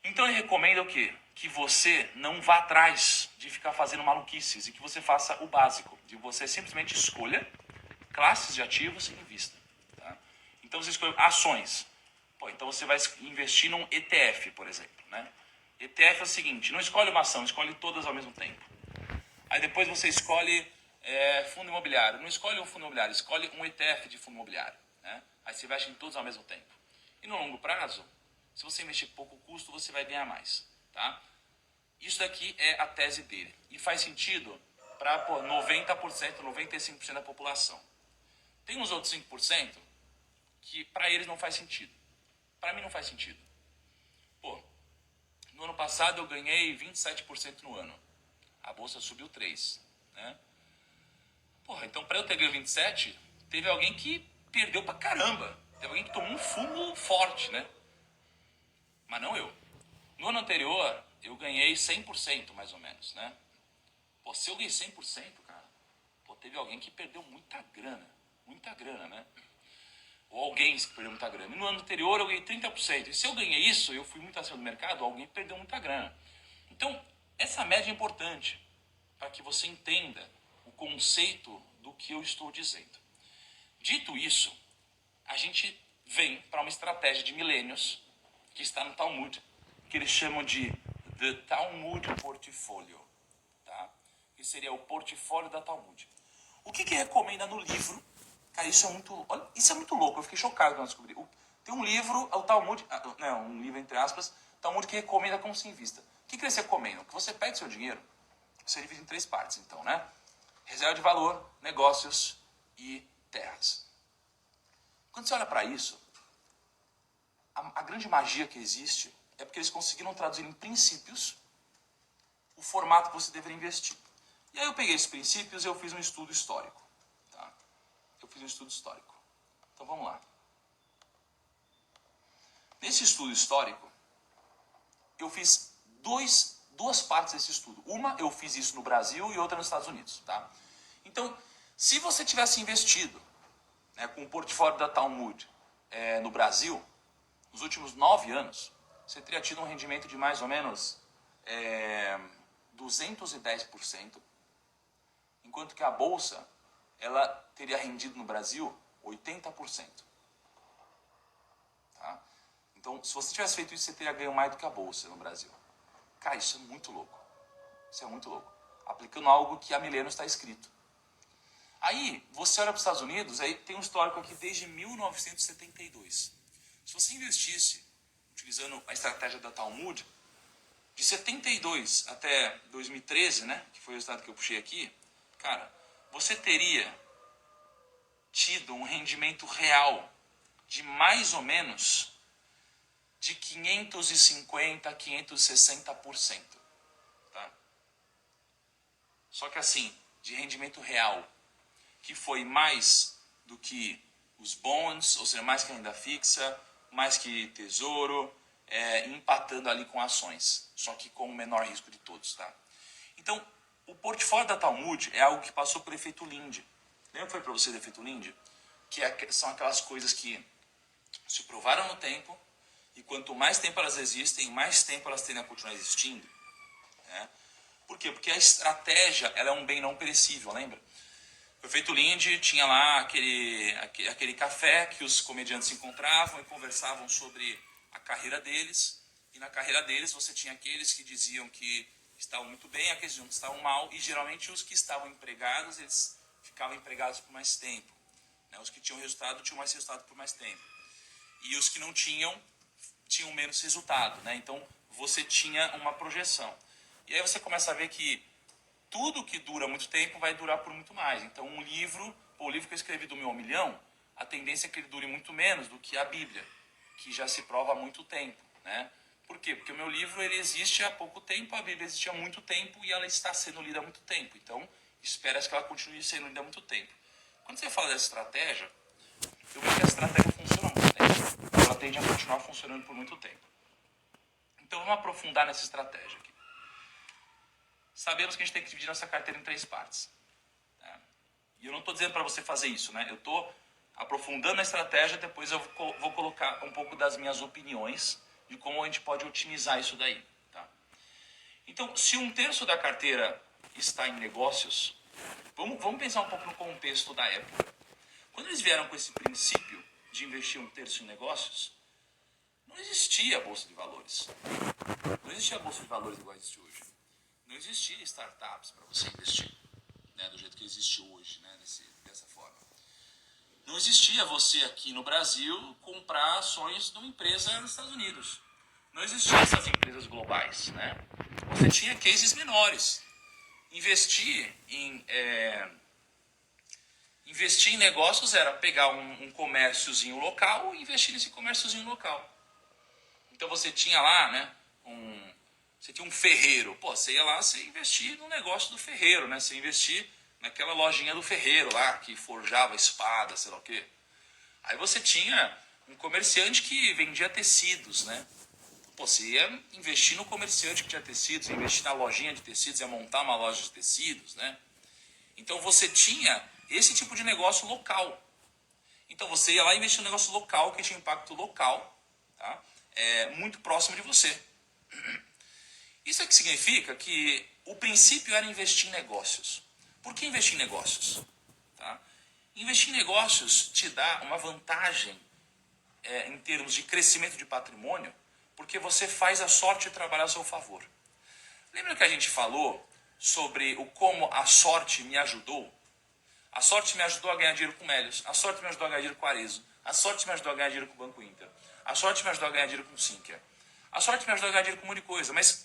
Então ele recomenda o quê? Que você não vá atrás de ficar fazendo maluquices e que você faça o básico. De você simplesmente escolha classes de ativos e invista. Tá? Então você escolhe ações. Pô, então você vai investir num ETF, por exemplo. Né? ETF é o seguinte, não escolhe uma ação, escolhe todas ao mesmo tempo. Aí depois você escolhe fundo imobiliário. Não escolhe um fundo imobiliário, escolhe um ETF de fundo imobiliário. Né? Aí você investe em todos ao mesmo tempo. E no longo prazo, se você investir pouco custo, você vai ganhar mais. Tá? Isso daqui é a tese dele. E faz sentido para 90%, 95% da população. Tem uns outros 5% que para eles não faz sentido. Para mim não faz sentido. Pô, no ano passado eu ganhei 27% no ano. A bolsa subiu 3%. Né? Porra, então para eu ter ganho 27%, teve alguém que perdeu pra caramba. Teve alguém que tomou um fumo forte, né? Mas não eu. No ano anterior, eu ganhei 100% mais ou menos, né? Pô, se eu ganhei 100%, cara, pô, teve alguém que perdeu muita grana, né? Ou alguém que perdeu muita grana. E no ano anterior eu ganhei 30%. E se eu ganhei isso, eu fui muito acima do mercado, alguém perdeu muita grana. Então, essa média é importante para que você entenda o conceito do que eu estou dizendo. Dito isso, a gente vem para uma estratégia de milênios que está no Talmud, que eles chamam de The Talmud Portfolio, tá? Que seria o portfólio da Talmud. O que recomenda no livro? Cara, isso é muito louco, eu fiquei chocado quando eu descobri. Tem um livro, o Talmud, não, um livro entre aspas, Talmud que recomenda como se invista. O que eles recomendam? Que você pegue seu dinheiro, você divide em 3 partes, então, né? Reserva de valor, negócios e terras. Quando você olha para isso, a grande magia que existe é porque eles conseguiram traduzir em princípios o formato que você deveria investir. E aí eu peguei esses princípios e eu fiz um estudo histórico. Tá? Eu fiz um estudo histórico. Então vamos lá. Nesse estudo histórico, eu fiz duas partes desse estudo. Uma, eu fiz isso no Brasil e outra nos Estados Unidos. Tá? Então, se você tivesse investido, né, com o portfólio da Talmud no Brasil, nos últimos 9 anos, você teria tido um rendimento de mais ou menos 210%, enquanto que a Bolsa ela teria rendido no Brasil 80%. Tá? Então, se você tivesse feito isso, você teria ganho mais do que a Bolsa no Brasil. Cara, isso é muito louco. Isso é muito louco. Aplicando algo que há milênios está escrito. Aí, você olha para os Estados Unidos, aí tem um histórico aqui desde 1972. Se você investisse, utilizando a estratégia da Talmud, de 72 até 2013, né, que foi o resultado que eu puxei aqui, cara, você teria tido um rendimento real de mais ou menos de 550% a 560%. Tá? Só que assim, de rendimento real, que foi mais do que os bonds, ou seja, mais que a renda fixa, mais que tesouro, empatando ali com ações, só que com o menor risco de todos. Tá? Então, o portfólio da Talmud é algo que passou pelo efeito Linde. Lembra que foi para você do efeito Linde? São aquelas coisas que se provaram no tempo, e quanto mais tempo elas existem, mais tempo elas tendem a continuar existindo. Né? Por quê? Porque a estratégia ela é um bem não perecível, lembra? O efeito Linde tinha lá aquele café que os comediantes se encontravam e conversavam sobre a carreira deles. E na carreira deles você tinha aqueles que diziam que estavam muito bem, aqueles que diziam que estavam mal. E geralmente os que estavam empregados, eles ficavam empregados por mais tempo. Né? Os que tinham resultado, tinham mais resultado por mais tempo. E os que não tinham menos resultado. Né? Então você tinha uma projeção. E aí você começa a ver que tudo que dura muito tempo vai durar por muito mais. Então o livro que eu escrevi do 1.000.000, a tendência é que ele dure muito menos do que a Bíblia, que já se prova há muito tempo. Né? Por quê? Porque o meu livro ele existe há pouco tempo, a Bíblia existe há muito tempo e ela está sendo lida há muito tempo. Então espera-se que ela continue sendo lida há muito tempo. Quando você fala dessa estratégia, eu vejo que a estratégia funciona há muito tempo. Ela tende a continuar funcionando por muito tempo. Então vamos aprofundar nessa estratégia aqui. Sabemos que a gente tem que dividir nossa carteira em 3 partes. Né? E eu não estou dizendo para você fazer isso, né? Eu estou aprofundando a estratégia, depois eu vou colocar um pouco das minhas opiniões de como a gente pode otimizar isso daí. Tá? Então, se 1/3 da carteira está em negócios, vamos pensar um pouco no contexto da época. Quando eles vieram com esse princípio de investir 1/3 em negócios, não existia a Bolsa de Valores. Não existia a Bolsa de Valores igual existe hoje. Não existia startups para você investir, né, do jeito que existe hoje, né, dessa forma. Não existia você aqui no Brasil comprar ações de uma empresa nos Estados Unidos. Não existiam essas empresas globais. Né? Você tinha cases menores. Investir em negócios era pegar um comérciozinho local e investir nesse comérciozinho local. Então você tinha lá, né, você tinha um ferreiro. Pô, você ia lá, você investia no negócio do ferreiro, né? Você investia naquela lojinha do ferreiro lá, que forjava espada, sei lá o quê. Aí você tinha um comerciante que vendia tecidos, né? Pô, você ia investir no comerciante que tinha tecidos, ia investir na lojinha de tecidos, ia montar uma loja de tecidos, né? Então você tinha esse tipo de negócio local. Então você ia lá e investir no negócio local, que tinha impacto local, tá? Muito próximo de você. Isso é que significa que o princípio era investir em negócios. Por que investir em negócios? Tá? Investir em negócios te dá uma vantagem em termos de crescimento de patrimônio, porque você faz a sorte trabalhar a seu favor. Lembra que a gente falou sobre como a sorte me ajudou? A sorte me ajudou a ganhar dinheiro com o Melius, a sorte me ajudou a ganhar dinheiro com o Arezo, a sorte me ajudou a ganhar dinheiro com o Banco Inter, a sorte me ajudou a ganhar dinheiro com o Sinqia, a sorte me ajudou a ganhar dinheiro com um monte de coisa, mas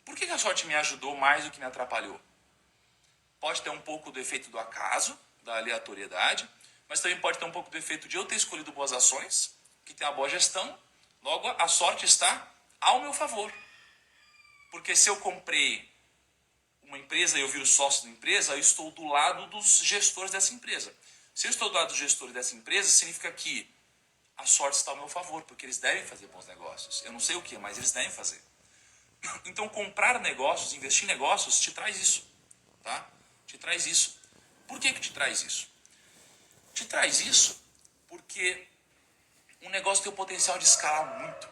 por que a sorte me ajudou mais do que me atrapalhou? Pode ter um pouco do efeito do acaso, da aleatoriedade, mas também pode ter um pouco do efeito de eu ter escolhido boas ações, que tem uma boa gestão, Logo, a sorte está ao meu favor. Porque se eu comprei uma empresa e eu viro sócio da empresa, eu estou do lado dos gestores dessa empresa. Se eu estou do lado dos gestores dessa empresa, significa que a sorte está ao meu favor, porque eles devem fazer bons negócios. Eu não sei o que, mas eles devem fazer. Então, comprar negócios, investir em negócios, te traz isso. Tá? Te traz isso. Por que te traz isso? Te traz isso porque um negócio tem o potencial de escalar muito.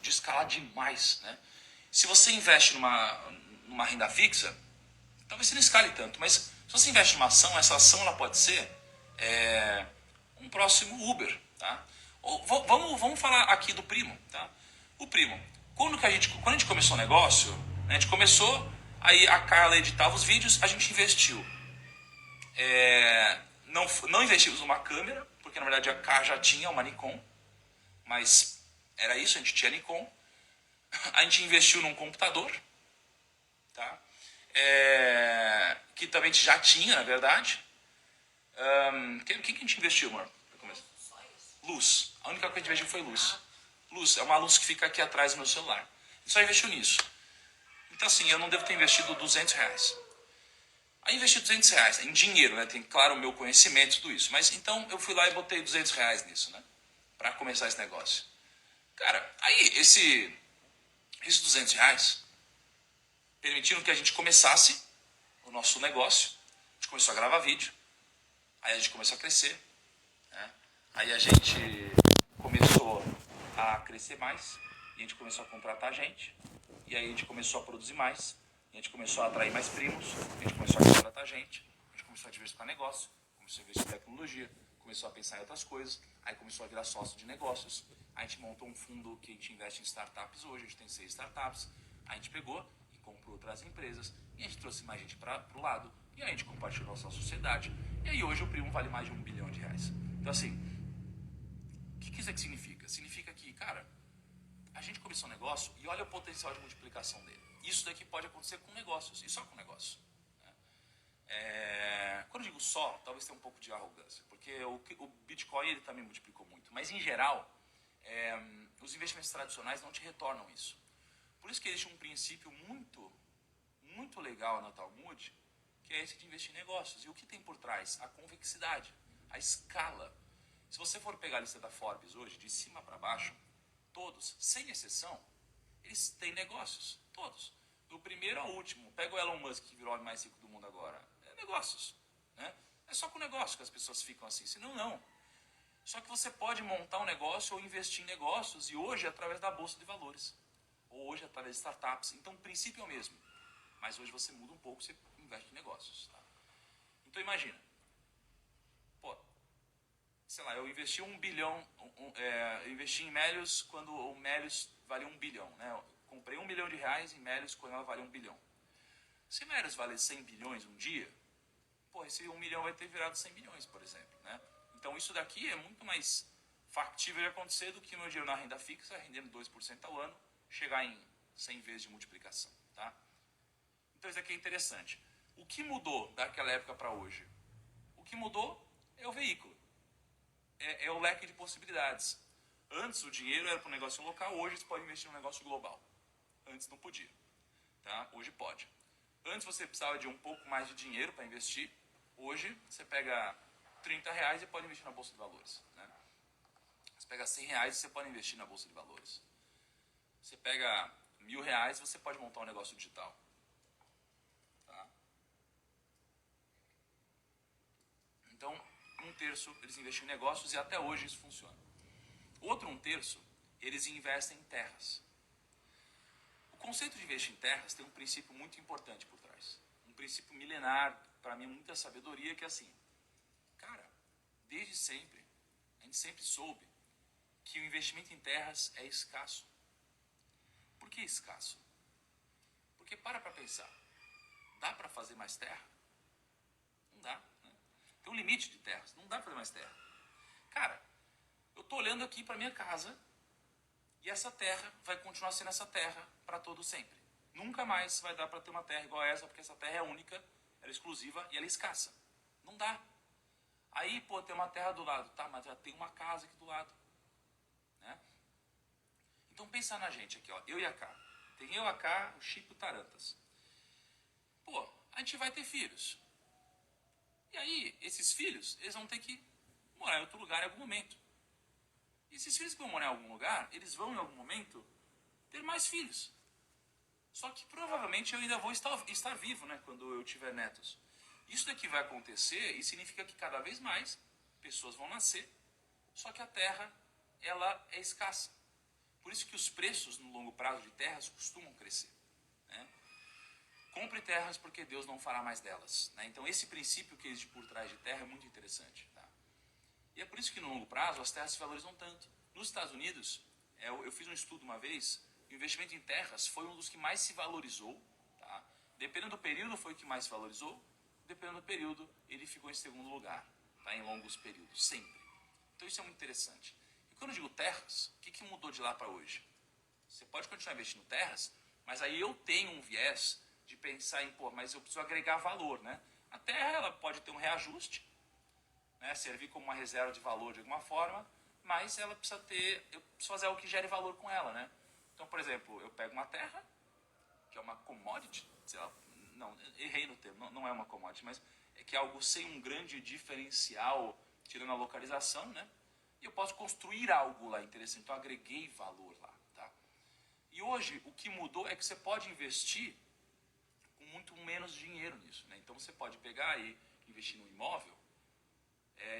De escalar demais. Né? Se você investe numa renda fixa, talvez você não escale tanto, mas se você investe numa ação, essa ação ela pode ser um próximo Uber. Tá? Ou, vamos falar aqui do Primo. Tá? O Primo. Quando a gente começou o negócio, né, a gente começou, aí a Carla editava os vídeos, a gente investiu. Não investimos numa câmera, porque na verdade a Carla já tinha uma Nikon, mas era isso, a gente tinha Nikon. A gente investiu num computador, tá? Que também a gente já tinha, na verdade. O que a gente investiu, amor? Luz. A única coisa que a gente investiu foi luz. Luz, é uma luz que fica aqui atrás do meu celular. A gente só investiu nisso. Então assim, eu não devo ter investido R$200. Aí investi R$200 em dinheiro, né? Tem, claro, o meu conhecimento, tudo isso. Mas então eu fui lá e botei R$200 nisso, né? Pra começar esse negócio. Cara, aí esses R$200 permitiram que a gente começasse o nosso negócio. A gente começou a gravar vídeo. Aí a gente começou a crescer. Né? Aí a gente começou a crescer mais. E a gente começou a contratar gente. E aí a gente começou a produzir mais. E a gente começou a atrair mais primos. A gente começou a contratar gente. A gente começou a diversificar negócio. Começou a investir em tecnologia. Começou a pensar em outras coisas. Aí começou a virar sócio de negócios. A gente montou um fundo que a gente investe em startups hoje. A gente tem 6 startups. A gente pegou e comprou outras empresas. E a gente trouxe mais gente para o lado. E a gente compartilhou nossa sociedade. E aí hoje o Primo vale mais de R$1 bilhão. Então assim, o que isso aqui significa? Significa que, cara, a gente começou um negócio e olha o potencial de multiplicação dele. Isso daqui pode acontecer com negócios, e só com negócios. Quando eu digo só, talvez tenha um pouco de arrogância, porque o Bitcoin ele também multiplicou muito. Mas em geral, os investimentos tradicionais não te retornam isso. Por isso que existe um princípio muito, muito legal na Talmud, que é esse de investir em negócios. E o que tem por trás? A convexidade, a escala. Se você for pegar a lista da Forbes hoje, de cima para baixo, todos, sem exceção, eles têm negócios. Todos. Do primeiro ao último. Pega o Elon Musk, que virou o homem mais rico do mundo agora. É negócios. Né? É só com negócio que as pessoas ficam assim. Senão, não. Só que você pode montar um negócio ou investir em negócios, e hoje através da Bolsa de Valores. Ou hoje através de startups. Então, o princípio é o mesmo. Mas hoje você muda um pouco, você investe em negócios. Tá? Então, imagina. Pô, sei lá, eu investi $1 bilhão, eu investi em Melius quando o Melius valia $1 bilhão, né? Eu comprei $1 milhão em Melius quando ela valia $1 bilhão. Se Melius valer 100 bilhões um dia, pô, esse 1 milhão vai ter virado 100 bilhões, por exemplo, né? Então isso daqui é muito mais factível de acontecer do que o meu dinheiro na renda fixa, rendendo 2% ao ano, chegar em 100 vezes de multiplicação, tá? Então isso aqui é interessante. O que mudou daquela época para hoje? O que mudou é o veículo. É o leque de possibilidades. Antes o dinheiro era para um negócio local, hoje você pode investir num negócio global. Antes não podia. Tá? Hoje pode. Antes você precisava de um pouco mais de dinheiro para investir. Hoje você pega R$30 e pode investir na Bolsa de Valores. Né? Você pega R$100 e você pode investir na Bolsa de Valores. Você pega R$1.000 e você pode montar um negócio digital. Tá? Então, 1/3 eles investem em negócios e até hoje isso funciona. Outro 1/3, eles investem em terras. O conceito de investir em terras tem um princípio muito importante por trás. Um princípio milenar, para mim, muita sabedoria, que é assim, cara, desde sempre, a gente sempre soube que o investimento em terras é escasso. Por que escasso? Porque para pensar, dá para fazer mais terra? Não dá. Né? Tem um limite de terras, não dá para fazer mais terra. Cara, eu tô olhando aqui para minha casa e essa terra vai continuar sendo essa terra para todo sempre. Nunca mais vai dar para ter uma terra igual a essa, porque essa terra é única, ela é exclusiva e ela é escassa. Não dá. Aí, pô, tem uma terra do lado. Tá, mas já tem uma casa aqui do lado. Né? Então pensa na gente aqui, ó, eu e a K. Tem eu, a K, o Chico e o Tarantas. Pô, a gente vai ter filhos. E aí, esses filhos, eles vão ter que morar em outro lugar em algum momento. E esses filhos que vão morar em algum lugar, eles vão em algum momento ter mais filhos. Só que provavelmente eu ainda vou estar vivo, né, quando eu tiver netos. Isso daqui vai acontecer e significa que cada vez mais pessoas vão nascer, só que a terra, ela é escassa. Por isso que os preços no longo prazo de terras costumam crescer, né? Compre terras porque Deus não fará mais delas, né? Então esse princípio que existe por trás de terra é muito interessante, tá? E é por isso que no longo prazo as terras se valorizam tanto. Nos Estados Unidos, eu fiz um estudo uma vez, o investimento em terras foi um dos que mais se valorizou, tá? Dependendo do período foi o que mais se valorizou, dependendo do período ele ficou em segundo lugar, tá? Em longos períodos, sempre. Então isso é muito interessante. E quando eu digo terras, o que mudou de lá para hoje? Você pode continuar investindo em terras, mas aí eu tenho um viés de pensar em, pô, mas eu preciso agregar valor, né? A terra, ela pode ter um reajuste, né? Servir como uma reserva de valor de alguma forma, mas ela precisa ter, eu preciso fazer algo que gere valor com ela, né? Então, por exemplo, eu pego uma terra, que é uma commodity, sei lá, não, errei no termo, não é uma commodity, mas é que é algo sem um grande diferencial, tirando a localização, né? E eu posso construir algo lá interessante, então eu agreguei valor lá, tá? E hoje, o que mudou é que você pode investir com muito menos dinheiro nisso, né? Então você pode pegar e investir num imóvel,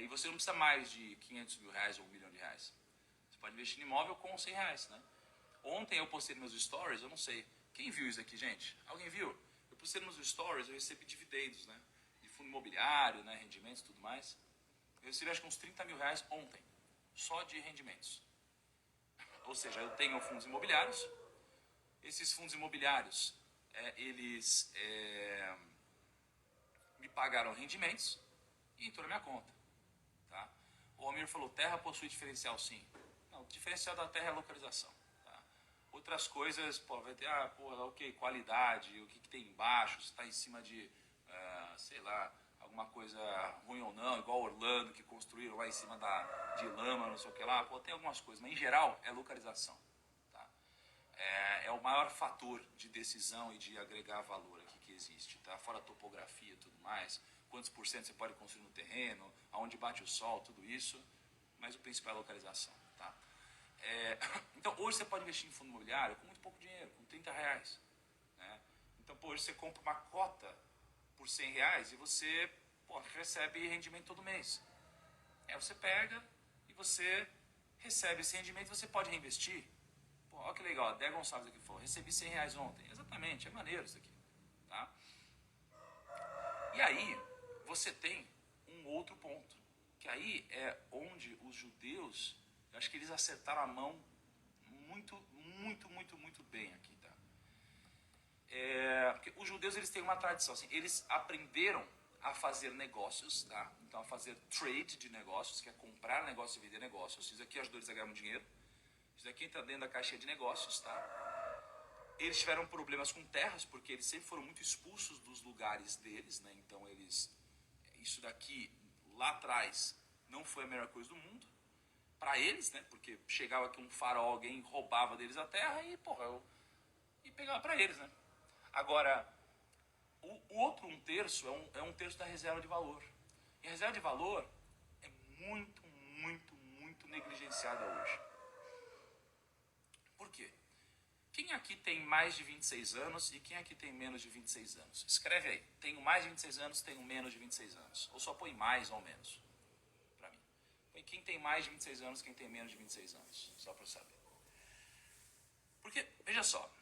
e você não precisa mais de 500 mil reais ou R$ 1 milhão. Você pode investir em imóvel com R$ 100, né? Ontem eu postei nos meus stories, eu não sei. Quem viu isso aqui, gente? Alguém viu? Eu postei nos meus stories, eu recebi dividendos, né? De fundo imobiliário, né? Rendimentos e tudo mais. Eu recebi acho que uns R$ 30 mil ontem, só de rendimentos. Ou seja, eu tenho fundos imobiliários. Esses fundos imobiliários, eles me pagaram rendimentos e entrou na minha conta. Tá? O Almir falou, terra possui diferencial sim. Não, o diferencial da terra é a localização. Tá? Outras coisas, pô, vai ter, ok, qualidade, o que tem embaixo, se está em cima de, sei lá, alguma coisa ruim ou não, igual Orlando, que construíram lá em cima de lama, não sei o que lá, pô, tem algumas coisas, mas em geral é localização. Tá? É o maior fator de decisão e de agregar valor aqui que existe, tá? Fora a topografia e tudo mais, quantos por cento você pode construir no terreno, aonde bate o sol, tudo isso, mas o principal é a localização, tá? Então hoje você pode investir em fundo imobiliário com muito pouco dinheiro, com R$ 30, né? Então hoje você compra uma cota por R$ 100 e você recebe rendimento todo mês. Você pega e você recebe esse rendimento e você pode reinvestir. Pô, olha que legal, a Dé Gonçalves aqui falou, recebi R$ 100 ontem. Exatamente, é maneiro isso aqui. Tá? E aí, você tem um outro ponto, que aí é onde os judeus, eu acho que eles acertaram a mão muito bem aqui, tá? Porque os judeus, eles têm uma tradição, assim, eles aprenderam a fazer negócios, tá? Então a fazer trade de negócios, que é comprar negócio e vender negócios. Isso aqui ajudou eles a ganhar muito dinheiro. Isso aqui entra dentro da caixinha de negócios, tá? Eles tiveram problemas com terras, porque eles sempre foram muito expulsos dos lugares deles, né? Então isso daqui, lá atrás, não foi a melhor coisa do mundo. Para eles, né? Porque chegava aqui um farol, alguém roubava deles a terra e pegava para eles, né? Agora, o outro 1/3 é um terço da reserva de valor. E a reserva de valor é muito negligenciada hoje. Por quê? Quem aqui tem mais de 26 anos e quem aqui tem menos de 26 anos? Escreve aí. Tenho mais de 26 anos, tenho menos de 26 anos. Ou só põe mais ou menos. Pra mim. Põe quem tem mais de 26 anos, quem tem menos de 26 anos. Só pra eu saber. Porque, veja só.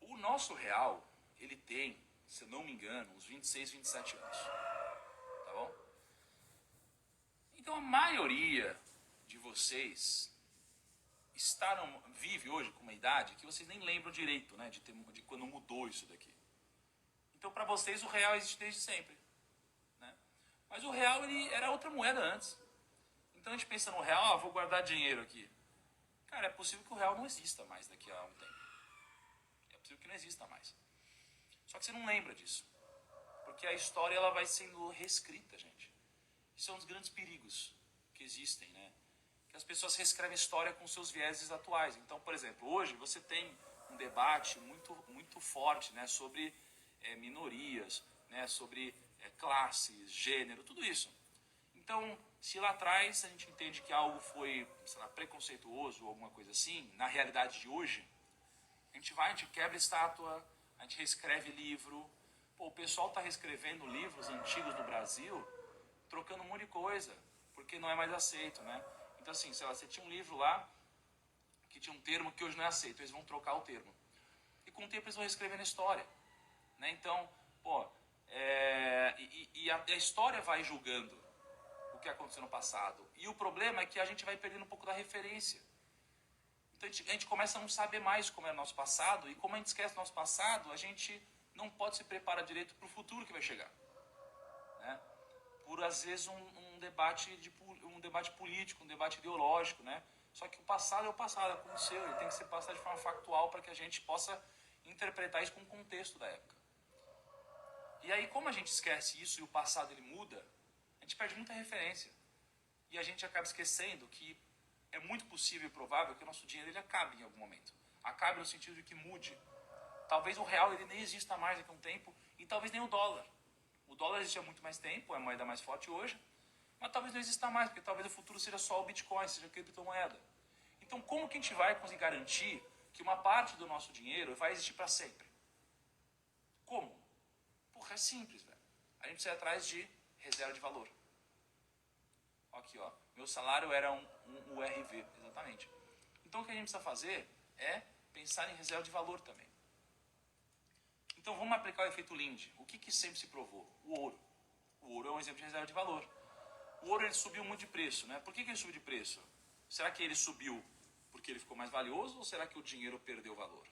O nosso real, ele tem, se eu não me engano, uns 26, 27 anos. Tá bom? Então a maioria de vocês vive hoje com uma idade que vocês nem lembram direito, né, de quando mudou isso daqui. Então para vocês o real existe desde sempre, né? Mas o real ele era outra moeda antes. Então a gente pensa no real, vou guardar dinheiro aqui. Cara, é possível que o real não exista mais daqui a um tempo. É possível que não exista mais. Só que você não lembra disso. Porque a história ela vai sendo reescrita, gente. Isso é um dos grandes perigos que existem, né? que as pessoas reescrevem história com seus vieses atuais. Então, por exemplo, hoje você tem um debate muito forte, né, sobre minorias, né, sobre classes, gênero, tudo isso. Então, se lá atrás a gente entende que algo foi, sei lá, preconceituoso ou alguma coisa assim, na realidade de hoje, a gente quebra estátua, a gente reescreve livro. Pô, o pessoal está reescrevendo livros antigos no Brasil, trocando um monte de coisa, porque não é mais aceito, né? Então, assim, sei lá, você tinha um livro lá que tinha um termo que hoje não é aceito, eles vão trocar o termo. E com o tempo eles vão reescrevendo a história, né? Então, pô, a história vai julgando o que aconteceu no passado. E o problema é que a gente vai perdendo um pouco da referência. Então a gente começa a não saber mais como é o nosso passado, e como a gente esquece o nosso passado, a gente não pode se preparar direito para o futuro que vai chegar, né? Por, às vezes, um debate político, um debate ideológico, né? Só que o passado é o passado, aconteceu, ele tem que ser passado de forma factual para que a gente possa interpretar isso com o contexto da época. E aí, como a gente esquece isso e o passado ele muda, a gente perde muita referência. E a gente acaba esquecendo que é muito possível e provável que o nosso dinheiro ele acabe em algum momento. Acabe no sentido de que mude. Talvez o real ele nem exista mais daqui a um tempo, e talvez nem o dólar. O dólar existe há muito mais tempo, é a moeda mais forte hoje, mas talvez não exista mais, porque talvez o futuro seja só o Bitcoin, seja a criptomoeda. Então, como que a gente vai conseguir garantir que uma parte do nosso dinheiro vai existir para sempre? Como? Porra, é simples, velho. A gente precisa ir atrás de reserva de valor. Aqui, ó. Meu salário era um URV, exatamente. Então, o que a gente precisa fazer é pensar em reserva de valor também. Então, vamos aplicar o efeito Linde. O que sempre se provou? O ouro. O ouro é um exemplo de reserva de valor. O ouro ele subiu muito de preço, né? Por que ele subiu de preço? Será que ele subiu porque ele ficou mais valioso, ou será que o dinheiro perdeu valor?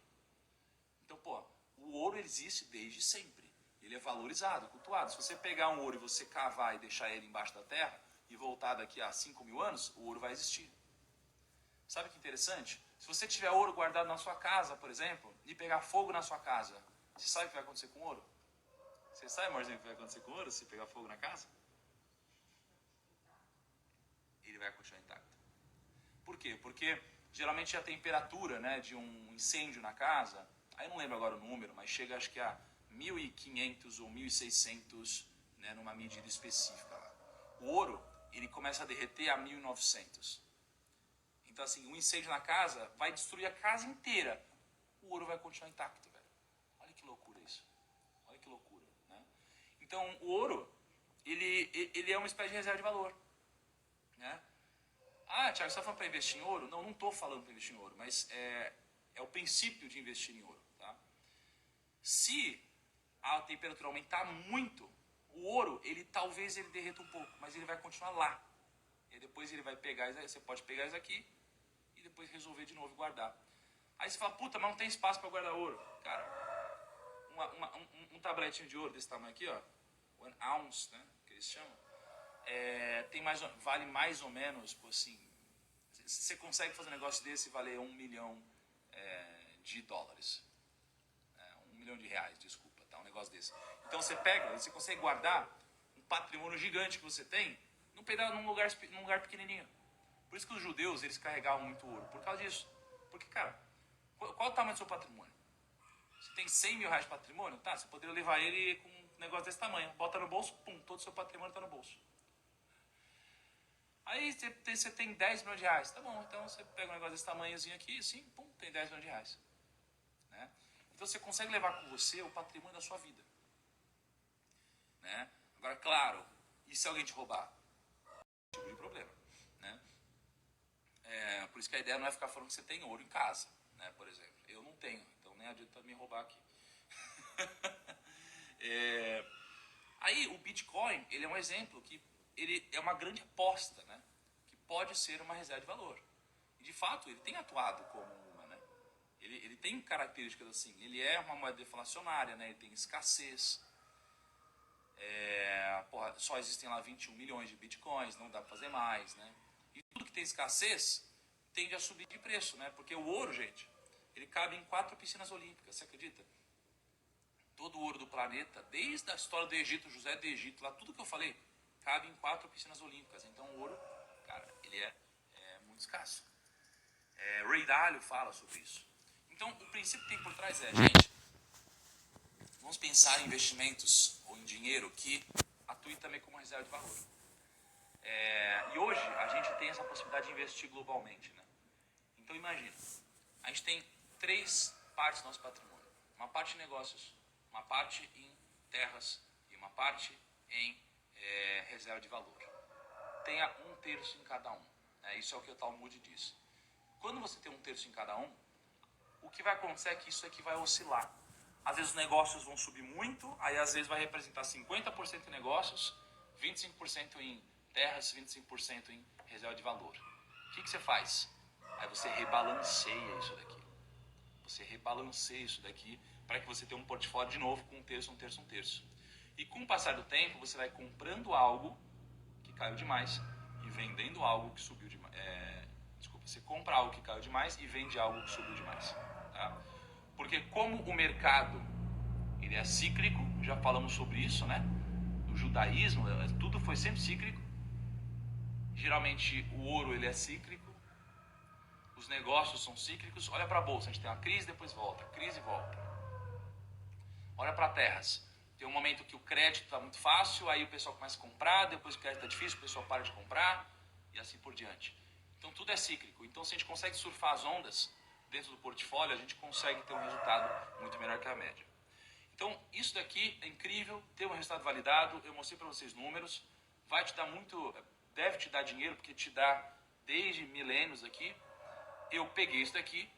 Então, pô, o ouro ele existe desde sempre. Ele é valorizado, cultuado. Se você pegar um ouro e você cavar e deixar ele embaixo da terra e voltar daqui a 5.000 anos, o ouro vai existir. Sabe que interessante? Se você tiver ouro guardado na sua casa, por exemplo, e pegar fogo na sua casa, você sabe o que vai acontecer com o ouro? Você sabe, amorzinho, o que vai acontecer com o ouro se pegar fogo na casa? Ele vai continuar intacto. Por quê? Porque geralmente a temperatura, né, de um incêndio na casa, aí eu não lembro agora o número, mas chega acho que a 1.500 ou 1.600, né, numa medida específica lá. O ouro, ele começa a derreter a 1.900. Então, assim, um incêndio na casa vai destruir a casa inteira. O ouro vai continuar intacto, velho. Olha que loucura isso. Olha que loucura, né? Então, o ouro, ele é uma espécie de reserva de valor, né? Ah, Thiago, você está falando para investir em ouro? Não, não estou falando para investir em ouro, mas é o princípio de investir em ouro, tá? Se a temperatura aumentar muito, o ouro, talvez ele derreta um pouco, mas ele vai continuar lá. E depois ele vai pegar, você pode pegar isso aqui e depois resolver de novo e guardar. Aí você fala, puta, mas não tem espaço para guardar ouro. Cara, um tabletinho de ouro desse tamanho aqui, ó, 1 ounce, né, que eles chamam, vale mais ou menos, assim, você consegue fazer um negócio desse e valer 1 milhão de dólares. 1 milhão de reais, desculpa, tá, um negócio desse. Então você pega, você consegue guardar um patrimônio gigante que você tem num lugar pequenininho. Por isso que os judeus, eles carregavam muito ouro, por causa disso. Porque, cara, qual é o tamanho do seu patrimônio? Você tem 100 mil reais de patrimônio? Tá, você poderia levar ele com um negócio desse tamanho. Bota no bolso, pum, todo o seu patrimônio está no bolso. Aí você tem 10 milhões de reais. Tá bom, então você pega um negócio desse tamanhozinho aqui, assim, pum, tem 10 milhões de reais. Né? Então você consegue levar com você o patrimônio da sua vida. Né? Agora, claro, e se alguém te roubar? Tipo de problema. Né? Por isso que a ideia não é ficar falando que você tem ouro em casa, né, por exemplo. Eu não tenho, então nem adianta me roubar aqui. Aí o Bitcoin, ele é um exemplo que ele é uma grande aposta, né, que pode ser uma reserva de valor. E de fato, ele tem atuado como uma, né? Ele tem características assim, ele é uma moeda deflacionária, né, ele tem escassez. Só existem lá 21 milhões de bitcoins, não dá para fazer mais, né? E tudo que tem escassez tende a subir de preço, né? Porque o ouro, gente, ele cabe em 4 piscinas olímpicas, você acredita? Todo o ouro do planeta, desde a história do Egito, José do Egito, lá tudo que eu falei, cabe em 4 piscinas olímpicas. Então o ouro, cara, ele é muito muito escasso. Ray Dalio fala sobre isso. Então, o princípio que tem por trás gente, vamos pensar em investimentos ou em dinheiro que atue também como reserva de valor. E hoje a gente tem essa possibilidade de investir globalmente, né? Então imagina, a gente tem 3 partes do nosso patrimônio. Uma parte em negócios, uma parte em terras e uma parte em reserva de valor. Tenha 1/3 em cada um. Isso é o que o Talmud diz. Quando você tem 1/3 em cada um, o que vai acontecer é que isso aqui vai oscilar. Às vezes os negócios vão subir muito, aí às vezes vai representar 50% em negócios, 25% em terras, 25% em reserva de valor. O que você faz? Aí você rebalanceia isso daqui. Você rebalanceia isso daqui para que você tenha um portfólio de novo com 1/3, 1/3, 1/3. E com o passar do tempo, você vai comprando algo que caiu demais e vendendo algo que subiu demais. Você compra algo que caiu demais e vende algo que subiu demais. Tá? Porque como o mercado ele é cíclico, já falamos sobre isso, né? No judaísmo, tudo foi sempre cíclico. Geralmente o ouro ele é cíclico, os negócios são cíclicos. Olha para a bolsa, a gente tem uma crise, depois volta, crise e volta. Olha para terras, tem um momento que o crédito está muito fácil, aí o pessoal começa a comprar, depois o crédito está difícil, o pessoal para de comprar e assim por diante. Então tudo é cíclico. Então se a gente consegue surfar as ondas dentro do portfólio, a gente consegue ter um resultado muito melhor que a média. Então isso daqui é incrível, ter um resultado validado, eu mostrei para vocês números, vai te dar muito, deve te dar dinheiro, porque te dá desde milênios aqui. Eu peguei isso daqui,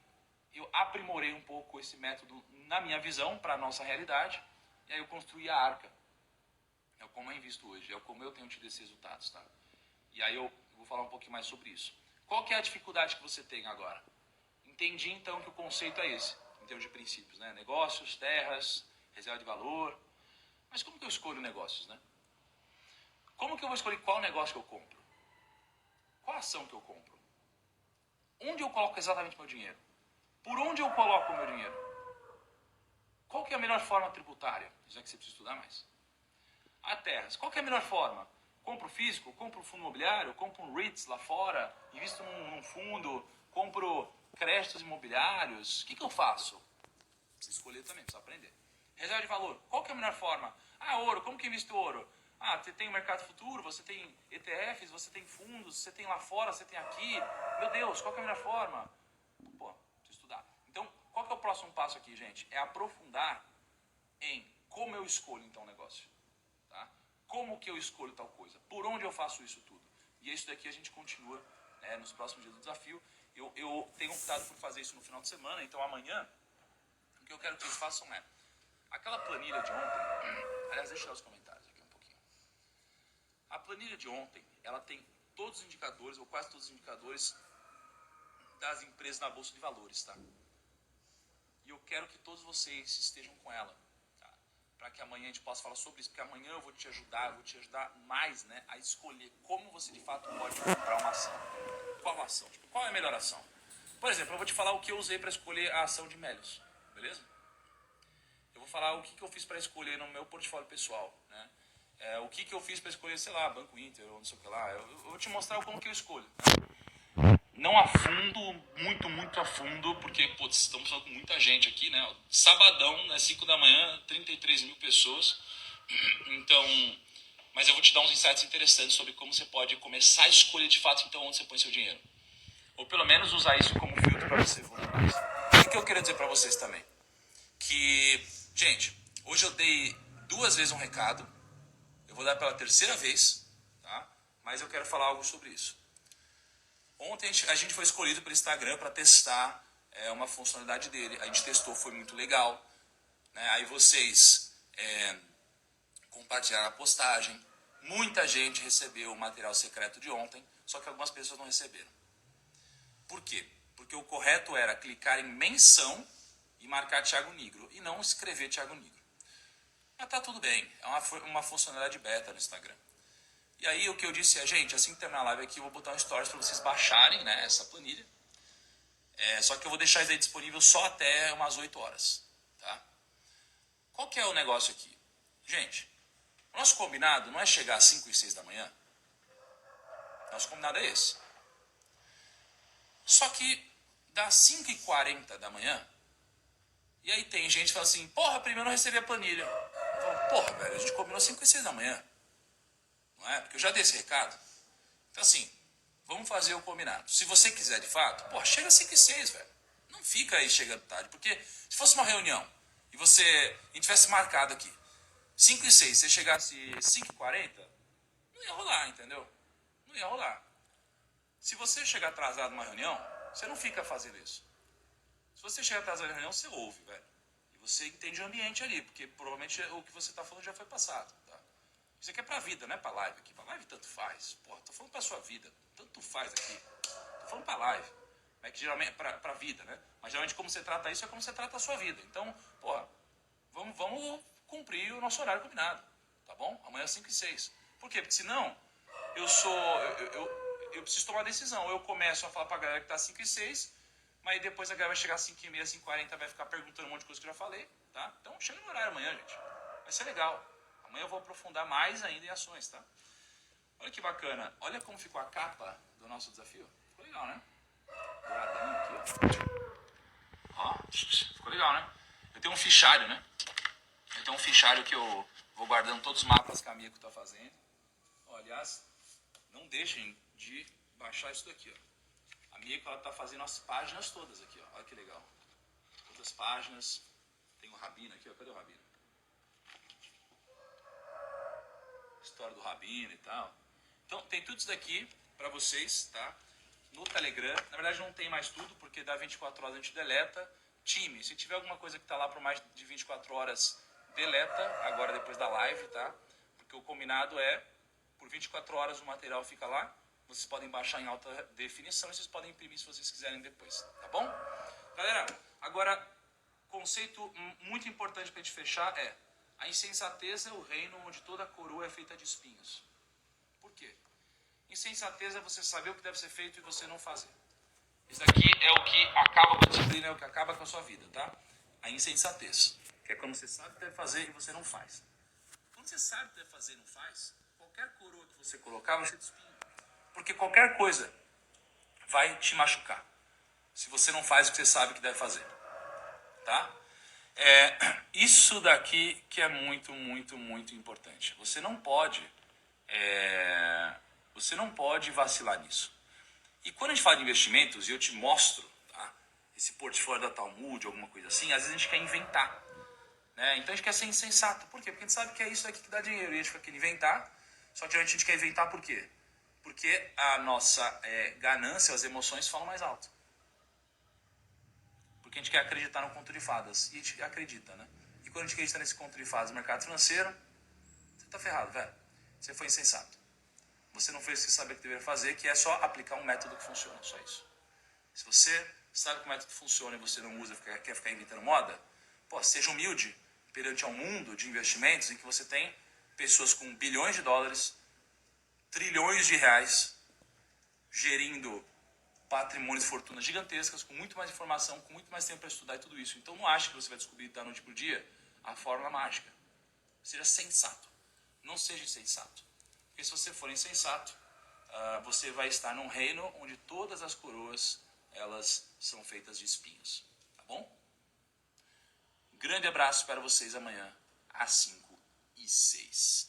eu aprimorei um pouco esse método na minha visão, para a nossa realidade, e aí eu construí a Arca. É como eu invisto hoje, é como eu tenho tido esses resultados, tá? E aí eu vou falar um pouquinho mais sobre isso. Qual que é a dificuldade que você tem agora? Entendi então que o conceito é esse, em termos de princípios, né? Negócios, terras, reserva de valor. Mas como que eu escolho negócios, né? Como que eu vou escolher qual negócio que eu compro? Qual ação que eu compro? Onde eu coloco exatamente meu dinheiro? Por onde eu coloco o meu dinheiro? Qual que é a melhor forma tributária? Já que você precisa estudar mais. A terras. Qual que é a melhor forma? Compro físico? Compro fundo imobiliário? Compro um REITs lá fora? Invisto num fundo? Compro créditos imobiliários? O que eu faço? Precisa escolher também, precisa aprender. Reserva de valor. Qual que é a melhor forma? Ouro. Como que invisto ouro? Você tem o mercado futuro, você tem ETFs, você tem fundos, você tem lá fora, você tem aqui. Meu Deus, qual que é a melhor forma? Preciso estudar. Então, qual que é o próximo passo aqui, gente? É aprofundar em como eu escolho, então, o negócio. Tá? Como que eu escolho tal coisa? Por onde eu faço isso tudo? E isso daqui a gente continua nos próximos dias do desafio. Eu tenho optado por fazer isso no final de semana, então amanhã, o que eu quero que vocês façam é, aquela planilha de ontem, aliás, deixa eu dar os comentários aqui um pouquinho. A planilha de ontem, ela tem todos os indicadores, ou quase todos os indicadores, das empresas na Bolsa de Valores, tá? E eu quero que todos vocês estejam com ela, tá? Para que amanhã a gente possa falar sobre isso, porque amanhã eu vou te ajudar mais, né, a escolher como você de fato pode comprar uma ação. Qual ação? Qual é a melhor ação? Por exemplo, eu vou te falar o que eu usei para escolher a ação de Melius, beleza? Eu vou falar o que eu fiz para escolher no meu portfólio pessoal, né? O que eu fiz para escolher, sei lá, Banco Inter ou não sei o que lá. Eu vou te mostrar como que eu escolho, né? Não a fundo, muito a fundo, porque, putz, estamos falando com muita gente aqui, né? Sabadão, né, 5 da manhã, 33 mil pessoas. Então, mas eu vou te dar uns insights interessantes sobre como você pode começar a escolher de fato, então, onde você põe seu dinheiro. Ou pelo menos usar isso como filtro para você evoluir mais. O que eu quero dizer para vocês também? Que, gente, hoje eu dei 2 vezes um recado, eu vou dar pela 3ª vez, tá? Mas eu quero falar algo sobre isso. Ontem a gente foi escolhido pelo Instagram para testar uma funcionalidade dele. A gente testou, foi muito legal, né? Aí vocês compartilharam a postagem, muita gente recebeu o material secreto de ontem, só que algumas pessoas não receberam. Por quê? Porque o correto era clicar em menção e marcar Thiago Nigro, e não escrever Thiago Nigro. Mas tá tudo bem, é uma funcionalidade beta no Instagram. E aí o que eu disse é, gente, assim que terminar a live aqui, eu vou botar um stories para vocês baixarem, né, essa planilha. Só que eu vou deixar isso aí disponível só até umas 8 horas. Tá? Qual que é o negócio aqui? Gente, o nosso combinado não é chegar às 5 e 6 da manhã. Nosso combinado é esse. Só que dá 5h40 da manhã, e aí tem gente que fala assim, porra, primeiro eu não recebi a planilha. Eu falo, porra, velho, a gente combinou 5h06 da manhã. Não é? Porque eu já dei esse recado. Então assim, vamos fazer o combinado. Se você quiser de fato, porra, chega às 5h06, velho. Não fica aí chegando tarde, porque se fosse uma reunião e a gente tivesse marcado aqui 5h06, você chegasse 5h40, não ia rolar, entendeu? Não ia rolar. Se você chegar atrasado numa reunião, você não fica fazendo isso. Se você chegar atrasado na reunião, você ouve, velho. E você entende o ambiente ali, porque provavelmente o que você tá falando já foi passado, tá? Isso aqui é pra vida, não é pra live aqui. Pra live tanto faz. Porra, tô falando pra sua vida. Tanto faz aqui. Tô falando pra live. É que geralmente é pra vida, né? Mas geralmente como você trata isso é como você trata a sua vida. Então, porra, vamos cumprir o nosso horário combinado. Tá bom? Amanhã é 5h06. Por quê? Porque senão, eu preciso tomar uma decisão. Eu começo a falar pra galera que tá 5h06, mas depois a galera vai chegar às 5h30, 5h40, vai ficar perguntando um monte de coisa que eu já falei, tá? Então chega no horário amanhã, gente. Vai ser legal. Amanhã eu vou aprofundar mais ainda em ações, tá? Olha que bacana. Olha como ficou a capa do nosso desafio. Ficou legal, né? Douradinho aqui, ó. Ó, ficou legal, né? Eu tenho um fichário, né? Eu tenho um fichário que eu vou guardando todos os mapas que a Mico tá fazendo. Ó, aliás, não deixem de baixar isso daqui, ó. A Mico, ela tá fazendo as páginas todas aqui, ó. Olha que legal. Todas as páginas. Tem o Rabino aqui, ó. Cadê o Rabino? História do Rabino e tal. Então, tem tudo isso daqui pra vocês, tá? No Telegram. Na verdade, não tem mais tudo, porque dá 24 horas a gente deleta. Time, se tiver alguma coisa que tá lá por mais de 24 horas, deleta agora depois da live, tá? Porque o combinado é, por 24 horas o material fica lá. Vocês podem baixar em alta definição e vocês podem imprimir se vocês quiserem depois, tá bom? Galera, agora, conceito muito importante pra gente fechar é: a insensatez é o reino onde toda coroa é feita de espinhos. Por quê? Insensatez é você saber o que deve ser feito e você não fazer. Isso aqui é o que acaba com a disciplina, é o que acaba com a sua vida, tá? A insensatez, que é quando você sabe o que deve fazer e você não faz. Quando você sabe o que deve fazer e não faz, qualquer coroa que você colocar vai ser de espinho. Porque qualquer coisa vai te machucar se você não faz o que você sabe que deve fazer, tá? Isso daqui que é muito, muito, muito importante. Você não pode vacilar nisso. E quando a gente fala de investimentos, e eu te mostro, tá, esse portfólio da Talmud, alguma coisa assim, às vezes a gente quer inventar, né? Então a gente quer ser insensato. Por quê? Porque a gente sabe que é isso daqui que dá dinheiro. E a gente fica querendo inventar, só que a gente quer inventar por quê? Porque a nossa ganância, as emoções falam mais alto. Porque a gente quer acreditar no conto de fadas. E a gente acredita, né? E quando a gente acredita nesse conto de fadas no mercado financeiro, você tá ferrado, velho. Você foi insensato. Você não fez o que você sabia que deveria fazer, que é só aplicar um método que funciona, só isso. Se você sabe que o método funciona e você não usa, quer ficar inventando moda, pô, seja humilde perante ao mundo de investimentos em que você tem pessoas com bilhões de dólares, trilhões de reais, gerindo patrimônios e fortunas gigantescas, com muito mais informação, com muito mais tempo para estudar e tudo isso. Então não ache que você vai descobrir da noite pro dia a fórmula mágica. Seja sensato. Não seja insensato. Porque se você for insensato, você vai estar num reino onde todas as coroas, elas são feitas de espinhos. Tá bom? Grande abraço para vocês amanhã às 5h06.